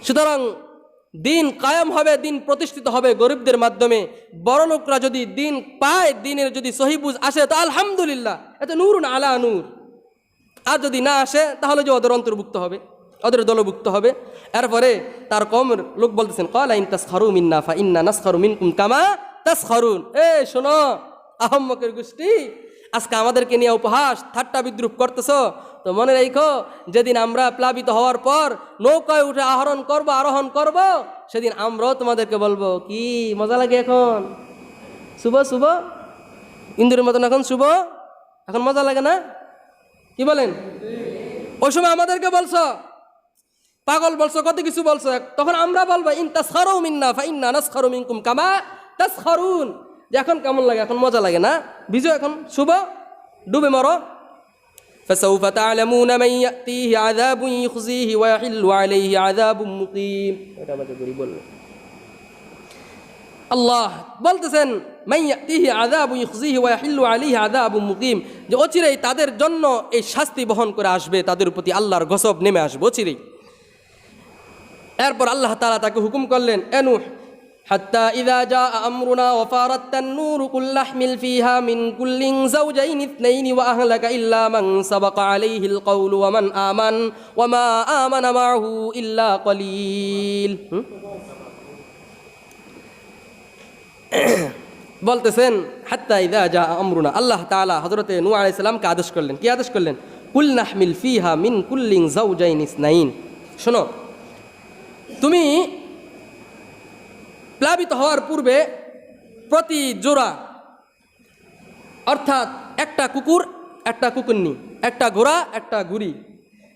সুতরাং দিন কায়েম হবে, দিন প্রতিষ্ঠিত হবে গরিবদের মাধ্যমে। বড় লোকরা যদি দিন পায়, দিনের যদি সহিবুজ আসে, তা আলহামদুলিল্লাহ, এতে নূরুন আলা নূর। আর যদি না আসে, তাহলে যে ওদের অন্তর্ভুক্ত হবে, ওদের দলভুক্ত হবে। এরপরে তার কওমের লোক বলতেছেন ক্বালা ইন তাসখারু মিন্না ফাইন্না নাসখারু মিনকুম কামা তাসখারুন। শোনো আহম্মকের গোষ্ঠী, আজকে আমাদেরকে নিয়ে উপহাস ঠাট্টা বিদ্রুপ করতেছো। তো মনে রেখো, যেদিন আমরা প্লাবিত হওয়ার পর নৌকায় উঠে আরোহণ করব, সেদিন আমরাও তোমাদেরকে বলবো, কি মজা লাগে এখন, শুভ শুভ ইন্দুরের মতন এখন শুভ, এখন মজা লাগে না? কি বলেন? ওই সময় আমাদেরকে বলছো পাগল, বলছো কত কিছু বলছো, তখন আমরা বলবো ইন তাসখারু মিন্না ফাইন্না নাসখারু মিনকুম কামা তাসখারুন, যে এখন কেমন লাগে, এখন মজা লাগে না, ভিজো এখন শুভ, ডুবে মরো। فسوف تعلمون من يأتيه عذاب يخزيه ويحل عليه عذاب مقيم। এটা আমাদের গরি বলল আল্লাহ বলতেছেন, মান ইয়াতিহি আযাবু ইখজিহি ওয়া ইয়াহিল্লু আলাইহি আযাবুম মুকিম, যে অচিরেই তাদের জন্য এই শাস্তি বহন করে আসবে, তাদের প্রতি আল্লাহর গজব নেমে আসবে অচিরেই। এরপর আল্লাহ তাআলা তাকে হুকুম করলেন, নূহ হাত্তা ইযা জাআ আমরুনা ওয়া ফারাত্তান নূরু কুল্লু লাহমিল ফিহা মিন কুল্লিন যাওজাইন ইথনাইন ওয়া আহলাকা ইল্লা মান সাবাকা আলাইহিল কওলু ওয়া মান আমান ওয়া মা আমানা মাআহু ইল্লা কলিল। বলতেছেন হাত্তা ইযা জাআ আমরুনা, আল্লাহ তাআলা হযরতে নূহ আলাইহিস সালামকে আদেশ করলেন, কি আদেশ করলেন? কুল নাহমিল ফিহা মিন কুল্লিন যাওজাইন ইথনাইন, শোনো তুমি প্লাবিত হওয়ার পূর্বে প্রতি জোড়া, অর্থাৎ একটা কুকুর একটা কুকুরনি, একটা ঘোড়া একটা ঘুড়ি,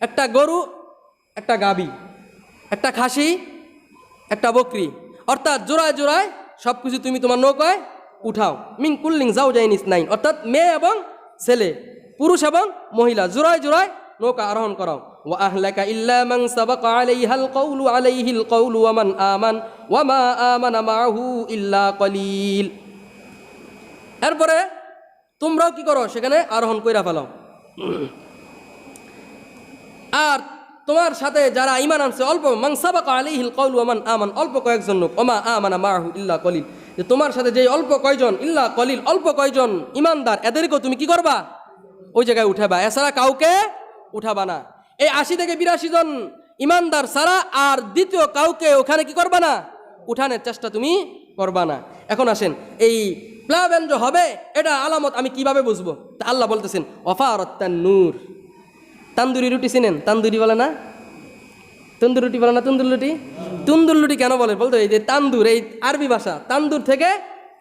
একটা গরু একটা গাবি, একটা খাসি একটা বকরি, অর্থাৎ জোড়ায় জোড়ায় সব কিছু তুমি তোমার নৌকায় উঠাও। মিন কুল্লিং যাওজাইন ইসনাইন, অর্থাৎ মেয়ে এবং ছেলে, পুরুষ এবং মহিলা, জোড়ায় জোড়ায় নৌকা আরোহণ করাও। ওয়া আহলাকা ইল্লা মান সাবাকা আলাইহিল কওলু ওয়া মান আমান ওয়া মা আমানা মাআহু ইল্লা কলিল। এরপরে তোমরাও কি করো, সেখানে আরোহণ কইরা ফেলাও। আর তোমার সাথে যারা ঈমান আনছে অল্প, মান সাবাকা আলাইহিল কওলু ওয়া মান আমান, অল্প কয়েকজন লোক, ওয়া মা আমানা মাআহু ইল্লা কলিল, যে তোমার সাথে যে অল্প কয়জন, ইল্লা কলিল অল্প কয়জন ঈমানদার, এদেরকেও তুমি কি করবা, ওই জায়গায় উঠাবা, এছাড়া কাউকে উঠাবা না। এই 80 থেকে 82 জন ইমানদার ছাড়া আর দ্বিতীয় কাউকে ওখানে কি করবা না, উঠানোর চেষ্টা তুমি করবা না। এখন আসেন, এই প্লাবন যে হবে এটা আলামত আমি কিভাবে বুঝবো? তা আল্লাহ বলতেছেন ওয়াফারাত্তান নূর, তান্দুরি রুটি চিনেন? তান্দুরি বলে না, তন্দুর রুটি বলে না, তন্দুর রুটি। তন্দুর রুটি কেন বলে বলতো, এই যে তান্দুর, এই আরবি ভাষা, তান্দুর থেকে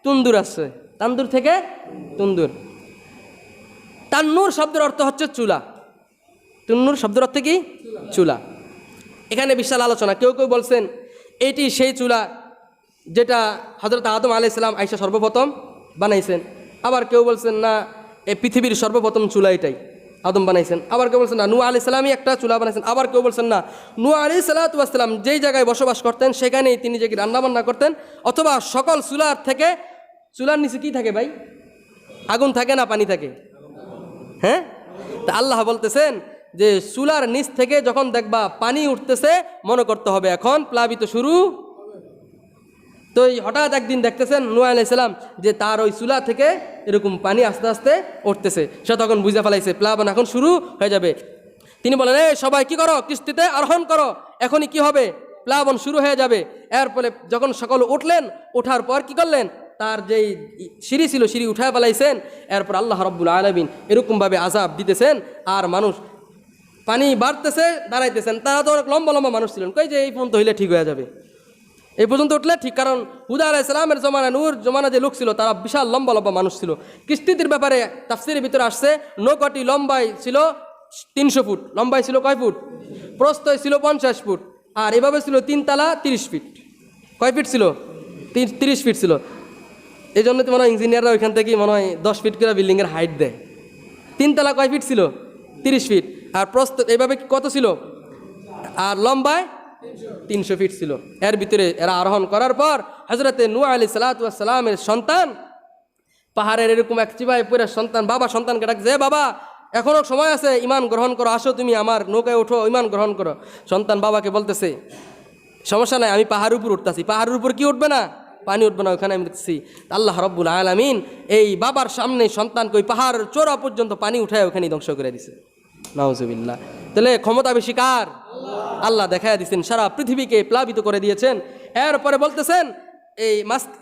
তুন্দুর আসছে, তান্দুর থেকে তুন্দুর। তান্নুর শব্দের অর্থ হচ্ছে চুলা, তুন্নুর শব্দের অর্থ কি? চুলা। এখানে বিশাল আলোচনা, কেউ কেউ বলছেন এটি সেই চুলা যেটা হযরত আদম আলাইহিস সালাম আয়েশা সর্বপ্রথম বানাইছেন, আবার কেউ বলছেন না এই পৃথিবীর সর্বপ্রথম চুলা এটাই আদম বানাইছেন, আবার কেউ বলছেন না নূহ আলাইহিস সালামই একটা চুলা বানাইছেন, আবার কেউ বলছেন না নূহ আলাইহিস সালাম যেই জায়গায় বসবাস করতেন সেখানেই তিনি যে রান্নাবান্না করতেন, অথবা সকল চুলার থেকে, চুলার নিচে কি থাকে ভাই, আগুন থাকে না পানি থাকে? হ্যাঁ, তা আল্লাহ বলতেছেন যে চুলার নিচ থেকে যখন দেখবা পানি উঠতেছে, মনে করতে হবে এখন প্লাবিত শুরু। তো হঠাৎ একদিন দেখতেছেন নূহ আলাইহিস সালাম যে তার ওই চুলা থেকে এরকম পানি আস্তে আস্তে উঠতেছে, সে তখন বুঝে ফেলাইছে প্লাবন এখন শুরু হয়ে যাবে। তিনি বলেন, এই সবাই কি করো, কিস্তিতে আরোহণ করো, এখনই কি হবে, প্লাবন শুরু হয়ে যাবে। এরপরে যখন সকল উঠলেন, ওঠার পর কি করলেন, তার যেই সিঁড়ি ছিল সিঁড়ি উঠায় ফেলাইছেন। এরপর আল্লাহ রাব্বুল আলামিন এরকমভাবে আযাব দিতেছেন, আর মানুষ পানি বাড়তেছে, দাঁড়াইতেছেন। তারা তো অনেক লম্বা লম্বা মানুষ ছিলেন, কই যে এই পর্যন্ত হইলে ঠিক হয়ে যাবে, এই পর্যন্ত উঠলে ঠিক, কারণ হুদা আলাইহিস সালামের জমানা, নূর জমানা যে লোক ছিল তারা বিশাল লম্বা লম্বা মানুষ ছিল। কিস্তির ব্যাপারে তাফসীরের ভিতরে আসছে নৌকাটি লম্বায় ছিল 300 ফুট, লম্বায় ছিল কয় ফুট, প্রস্থয় ছিল 50 ফুট, আর এভাবে ছিল 3 তালা 30 ফিট। কয় ফিট ছিল? 30 ফিট ছিল। এই জন্য তো মনে হয় ইঞ্জিনিয়াররা ওইখান থেকে মনে হয় 10 ফিট করে বিল্ডিংয়ের হাইট দেয়। 3 তালা কয় ফিট ছিল? 30 ফিট। আর প্রস্থ এইভাবে কত ছিল, আর লম্বায় 300 ফিট ছিল। এর ভিতরে এরা আরোহণ করার পর হযরতে নূহ আলাইহিস সালামের সন্তান পাহাড়ের এরকম এক চিবায় পড়ে সন্তান, বাবা সন্তানকে ডাকছে, বাবা এখনো সময় আছে, ঈমান গ্রহণ করো, আসো তুমি আমার নৌকায় ওঠো, ঈমান গ্রহণ করো। সন্তান বাবাকে বলতেছে, সমস্যা নাই, আমি পাহাড়ের উপর উঠতেছি। পাহাড়ের উপর কি উঠবে না, পানি উঠবে না, ওখানে আমি দেখছি। আল্লাহ রাব্বুল আলামিন এই বাবার সামনে সন্তানকে ওই পাহাড় চূড়া পর্যন্ত পানি উঠায় ওখানে ধ্বংস করে দিছে। নাউজুবিল্লাহ। তাহলে ক্ষমতা বেশি কার? আল্লাহ দেখায় দিচ্ছেন, সারা পৃথিবীকে প্লাবিত করে দিয়েছেন। এরপরে বলতেছেন, এই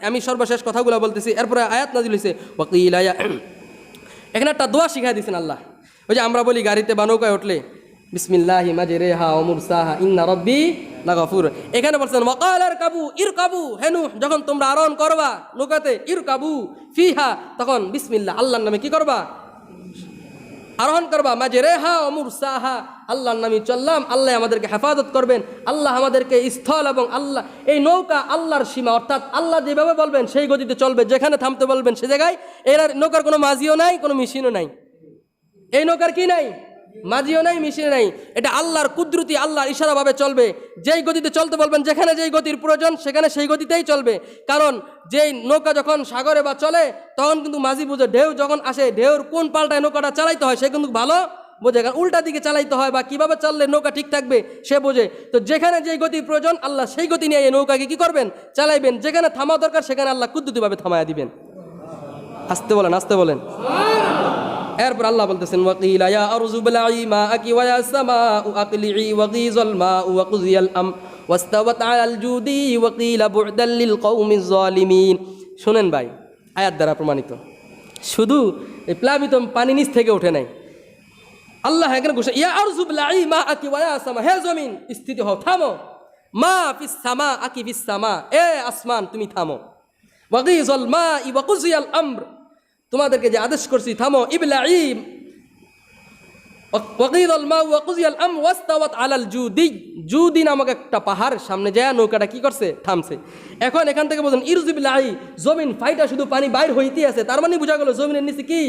আমি সর্বশেষ কথাগুলো বলতেছি, এরপরে আয়াত নাজিল হয়েছে, এখানে একটা দোয়া শিখাই দিয়েছেন আল্লাহ। ওই যে আমরা বলি গাড়িতে বা নৌকায় উঠলে বিসমিল্লাহি মাজরিহা ওয়া মুরসাহা ইন্না রাব্বি লাগাফুর, এখানে বলছেন ওয়াকালার কাবু ইরকাবু, হেনু যখন তোমরা আরোহণ করবা নৌকাতে, ইরকাবু ফিহা, তখন বিসমিল্লাহ আল্লাহর নামে কি করবা? আরোহণ করবা। মাজরিহা ওয়া মুরসাহা, আল্লাহর নামে চললাম, আল্লাহ আমাদেরকে হেফাজত করবেন, আল্লাহ আমাদেরকে স্থল এবং আল্লাহ এই নৌকা আল্লাহর সীমা, অর্থাৎ আল্লাহ যেভাবে বলবেন সেই গতিতে চলবে, যেখানে থামতে বলবেন সে জায়গায়। এর নৌকার কোনো মাঝিও নাই, কোনো মেশিনও নাই। এই নৌকার কি নাই? মাঝিও নাই, মেশিনও নাই। এটা আল্লাহর কুদরতি, আল্লাহর ইশারাভাবে চলবে। যেই গতিতে চলতে বলবেন, যেখানে যেই গতির প্রয়োজন সেখানে সেই গতিতেই চলবে। কারণ যেই নৌকা যখন সাগরে বা চলে তখন কিন্তু মাঝি বুঝে, ঢেউ যখন আসে ঢেউর কোন পাল্টায় নৌকাটা চালাইতে হয় সে কিন্তু ভালো বোঝে, কারণ উল্টা দিকে চালাইতে হয় বা কিভাবে চললে নৌকা ঠিক থাকবে সে বোঝে। তো যেখানে যেই গতির প্রয়োজন আল্লাহ সেই গতি নিয়ে এই নৌকাকে কি করবেন? চালাইবেন। যেখানে থামা দরকার সেখানে আল্লাহ কুদরতিভাবে থামায়া দিবেন। আসতে বলেন, আসতে বলেন। এরপর আল্লাহ বলতেছেন ওয়াকিলা ইয়া আরযু বলাই মাআকি ওয়া ইয়া সামাউ আকলিই ওয়াগীযাল মাউ ওয়া কুযিয়াল আম ওয়াস্তাওয়াত আলাল জুদি ওয়াকিলা বু'দাল লিল কওমিজ জালিমিন। শুনেন ভাই, আয়াত দ্বারা প্রমাণিত। শুধু এই প্লাবিত পানি নিচ থেকে ওঠে নাই, আল্লাহ এখানে ঘোষণা ইয়া আরযু বলাই মাআকি ওয়া ইয়া সামা, হে জমিন স্থিতি হও, থামো। মা ফিস সামা আকি ফিস সামা, এ আসমান তুমি থামো। ওয়াগীযাল মাই ওয়া কুযিয়াল আমর, তোমাদেরকে যে আদেশ করছি থামো। ইবলাই ওয়াগীযাল মা ওয়া কুযিয়াল আম ওয়াস্তাওয়াত আলাল জুদি, জুদি নামক একটা পাহাড় সামনে যায় নৌকাটা কি করছে? থামছে। এখন এখান থেকে বলছেন ইরজুবিলাই, জমিন ফাইটা শুধু পানি বাইর হইতে আছে, তার মানে বোঝা গেল জমিনের নিচে কি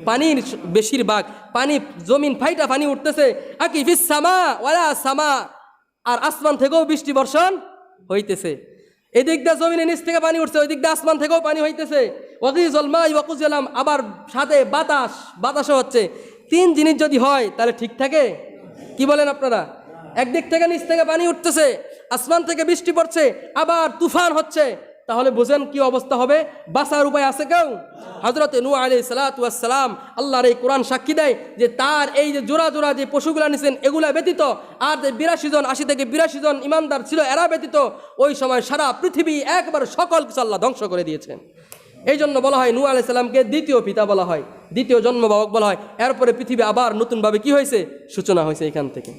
পানির বেশিরভাগ পানি, জমিন ফাইটা পানি উঠতেছে। আকি ফিস সামা ওয়ালা সামা, আর আসমান থেকেও বৃষ্টি বর্ষণ হইতেছে। এদিক দিয়ে জমিনের নিচ থেকে পানি উঠছে, ওই দিক দিয়ে আসমান থেকেও পানি হইতেছে। ওয়াগীযাল মা ওয়া কুযিয়াল আম, আবার সাথে বাতাসও হচ্ছে। তিন জিনিস যদি হয় তাহলে ঠিক থাকে? কি বলেন আপনারা? একদিক থেকে নিচ থেকে পানি উঠতেছে, আসমান থেকে বৃষ্টি পড়ছে, আবার তুফান হচ্ছে, তাহলে বুঝেন কি অবস্থা হবে? বাঁচার উপায় আছে কেউ? হযরত নূহ আলাইহিস সালাতু ওয়াস সালাম, আল্লাহর এই কোরআন সাক্ষী দেয় যে তার এই যে জোড়া জোড়া যে পশুগুলা নিছেন এগুলা ব্যতীত আর যে 82 জন 80 থেকে 82 জন ইমানদার ছিল এরা ব্যতীত ওই সময় সারা পৃথিবী একবার সকল কিছু আল্লাহ ধ্বংস করে দিয়েছেন। এই জন্য বলা হয় নূহ আলাইহিস সালামকে দ্বিতীয় পিতা বলা হয়, দ্বিতীয় জন্মবাহক বলা হয়। এরপরে পৃথিবী আবার নতুনভাবে কি হয়েছে? সূচনা হয়েছে এখান থেকে।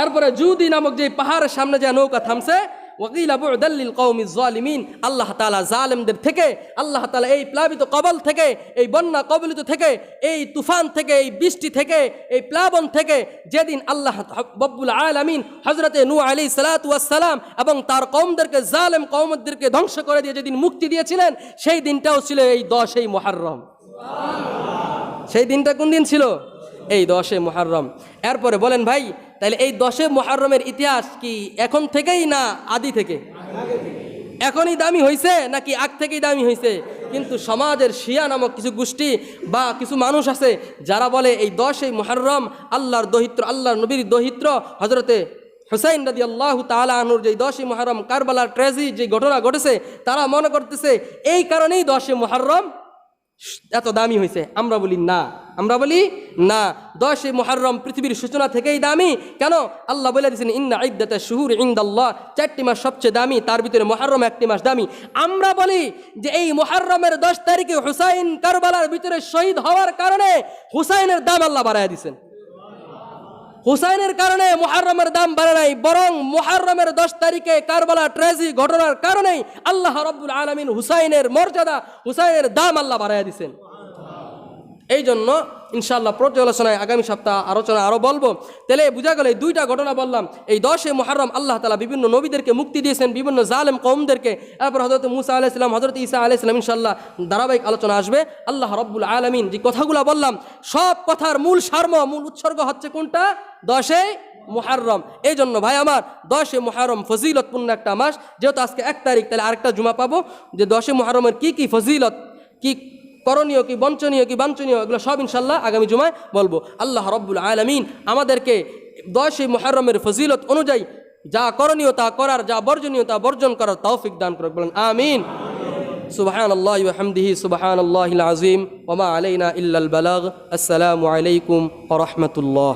এরপরে জুদি নামক যে পাহাড়ের সামনে যে নৌকা থামছে, ওয়াকিলা বু'দাল লিল কওমিজ জালিমিন, আল্লাহ তাআলা জালেমদের থেকে, আল্লাহ তাআলা এই প্লাবিত কবল থেকে, এই বন্যা কবলিত থেকে, এই তুফান থেকে, এই বৃষ্টি থেকে, এই প্লাবন থেকে যেদিন আল্লাহ রব্বুল আলামিন হযরতে নূহ আলাইহিস সালাতু ওয়াস সালাম এবং তার কওমদেরকে, জালেম কওমদেরকে ধ্বংস করে দিয়ে যেদিন মুক্তি দিয়েছিলেন সেই দিনটাও ছিল এই 10ই মুহররম। সেই দিনটা কোন দিন ছিল? এই 10ই মুহররম। এরপরে বলেন ভাই, তাহলে এই 10ই মুহররমের ইতিহাস কি এখন থেকেই না আদি থেকে? এখনই দামি হয়েছে নাকি আগ থেকেই দামি হয়েছে? কিন্তু সমাজের শিয়া নামক কিছু গোষ্ঠী বা কিছু মানুষ আছে যারা বলে এই 10ই মুহররম আল্লাহর দহিত্র, আল্লাহর নবীর দহিত্র হযরতে হুসাইন রাদিয়াল্লাহু তাআলা আনহুর যে 10ই মুহররম কারবালার ট্র্যাজেডি যে ঘটনা ঘটেছে, তারা মনে করতেছে এই কারণেই 10ই মুহররম এত দামি হয়েছে। আমরা বলি না, আমরা বলি না, 10ই মুহররম পৃথিবীর সূচনা থেকেই দামি। কেন? আল্লাহ বলে দিয়েছেন ইন্না ইদ্দাতাশ শুহুর ইনদাল্লাহ, 4টি মাস সবচেয়ে দামি, তার ভিতরে মুহররম 1টি মাস দামি। আমরা বলি যে এই মুহররমের 10 তারিখে হুসাইন কারবালার ভিতরে শহীদ হওয়ার কারণে হুসাইনের দাম আল্লাহ বাড়ায় দিয়েছেন। হুসাইনের কারণে মুহররমের দাম বাড়ে নাই, বরং মুহররমের 10 তারিখে কারবালা ট্র্যাজেডি ঘটনার কারণেই আল্লাহ রাব্বুল আলামিন হুসাইনের মর্যাদা, হুসাইনের দাম আল্লাহ বাড়ায় দিয়েছেন। এই জন্য ইনশাআল্লাহ পর্যালোচনায় আগামী সপ্তাহ আলোচনা আরও বলবো। তাহলে বোঝা গেল এই 2টা ঘটনা বললাম, এই 10ই মুহররম আল্লাহ তাআলা বিভিন্ন নবীদেরকে মুক্তি দিয়েছেন, বিভিন্ন জালেম কওমদেরকে। এরপর হযরত মুসা আলাইহিস সালাম, হযরত ঈসা আলাইহিস সালাম, ইনশাআল্লাহ ধারাবাহিক আলোচনা আসবে। আল্লাহ রাব্বুল আলামিন যে কথাগুলো বললাম সব কথার মূল সারম, মূল উৎসর্গ হচ্ছে কোনটা? 10ই মুহররম। এই জন্য ভাই আমার 10ই মুহররম ফজিলতপূর্ণ একটা মাস। যেহেতু আজকে 1 তারিখ, তাহলে আরেকটা জুমা পাবো যে 10ই মুহররমের কি কি ফজিলত, কি করণীয়, কি বঞ্চনীয়, কি বাঞ্ছনীয়, এগুলো সব ইনশাআল্লাহ আগামী জুমায় বলবো। আল্লাহ রাব্বুল আলামিন আমাদেরকে 10ই মুহররমের ফজিলত অনুযায়ী যা করণীয় তা করার, যা বর্জনীয় তা বর্জন করার তৌফিক দান করুক, বলেন আমিন। সুবহানাল্লাহি ওয়া হামদিহি সুবহানাল্লাহিল আযীম ওয়া মা আলাইনা ইল্লাল বালাগ। আসসালামু আলাইকুম ওয়া রাহমাতুল্লাহ।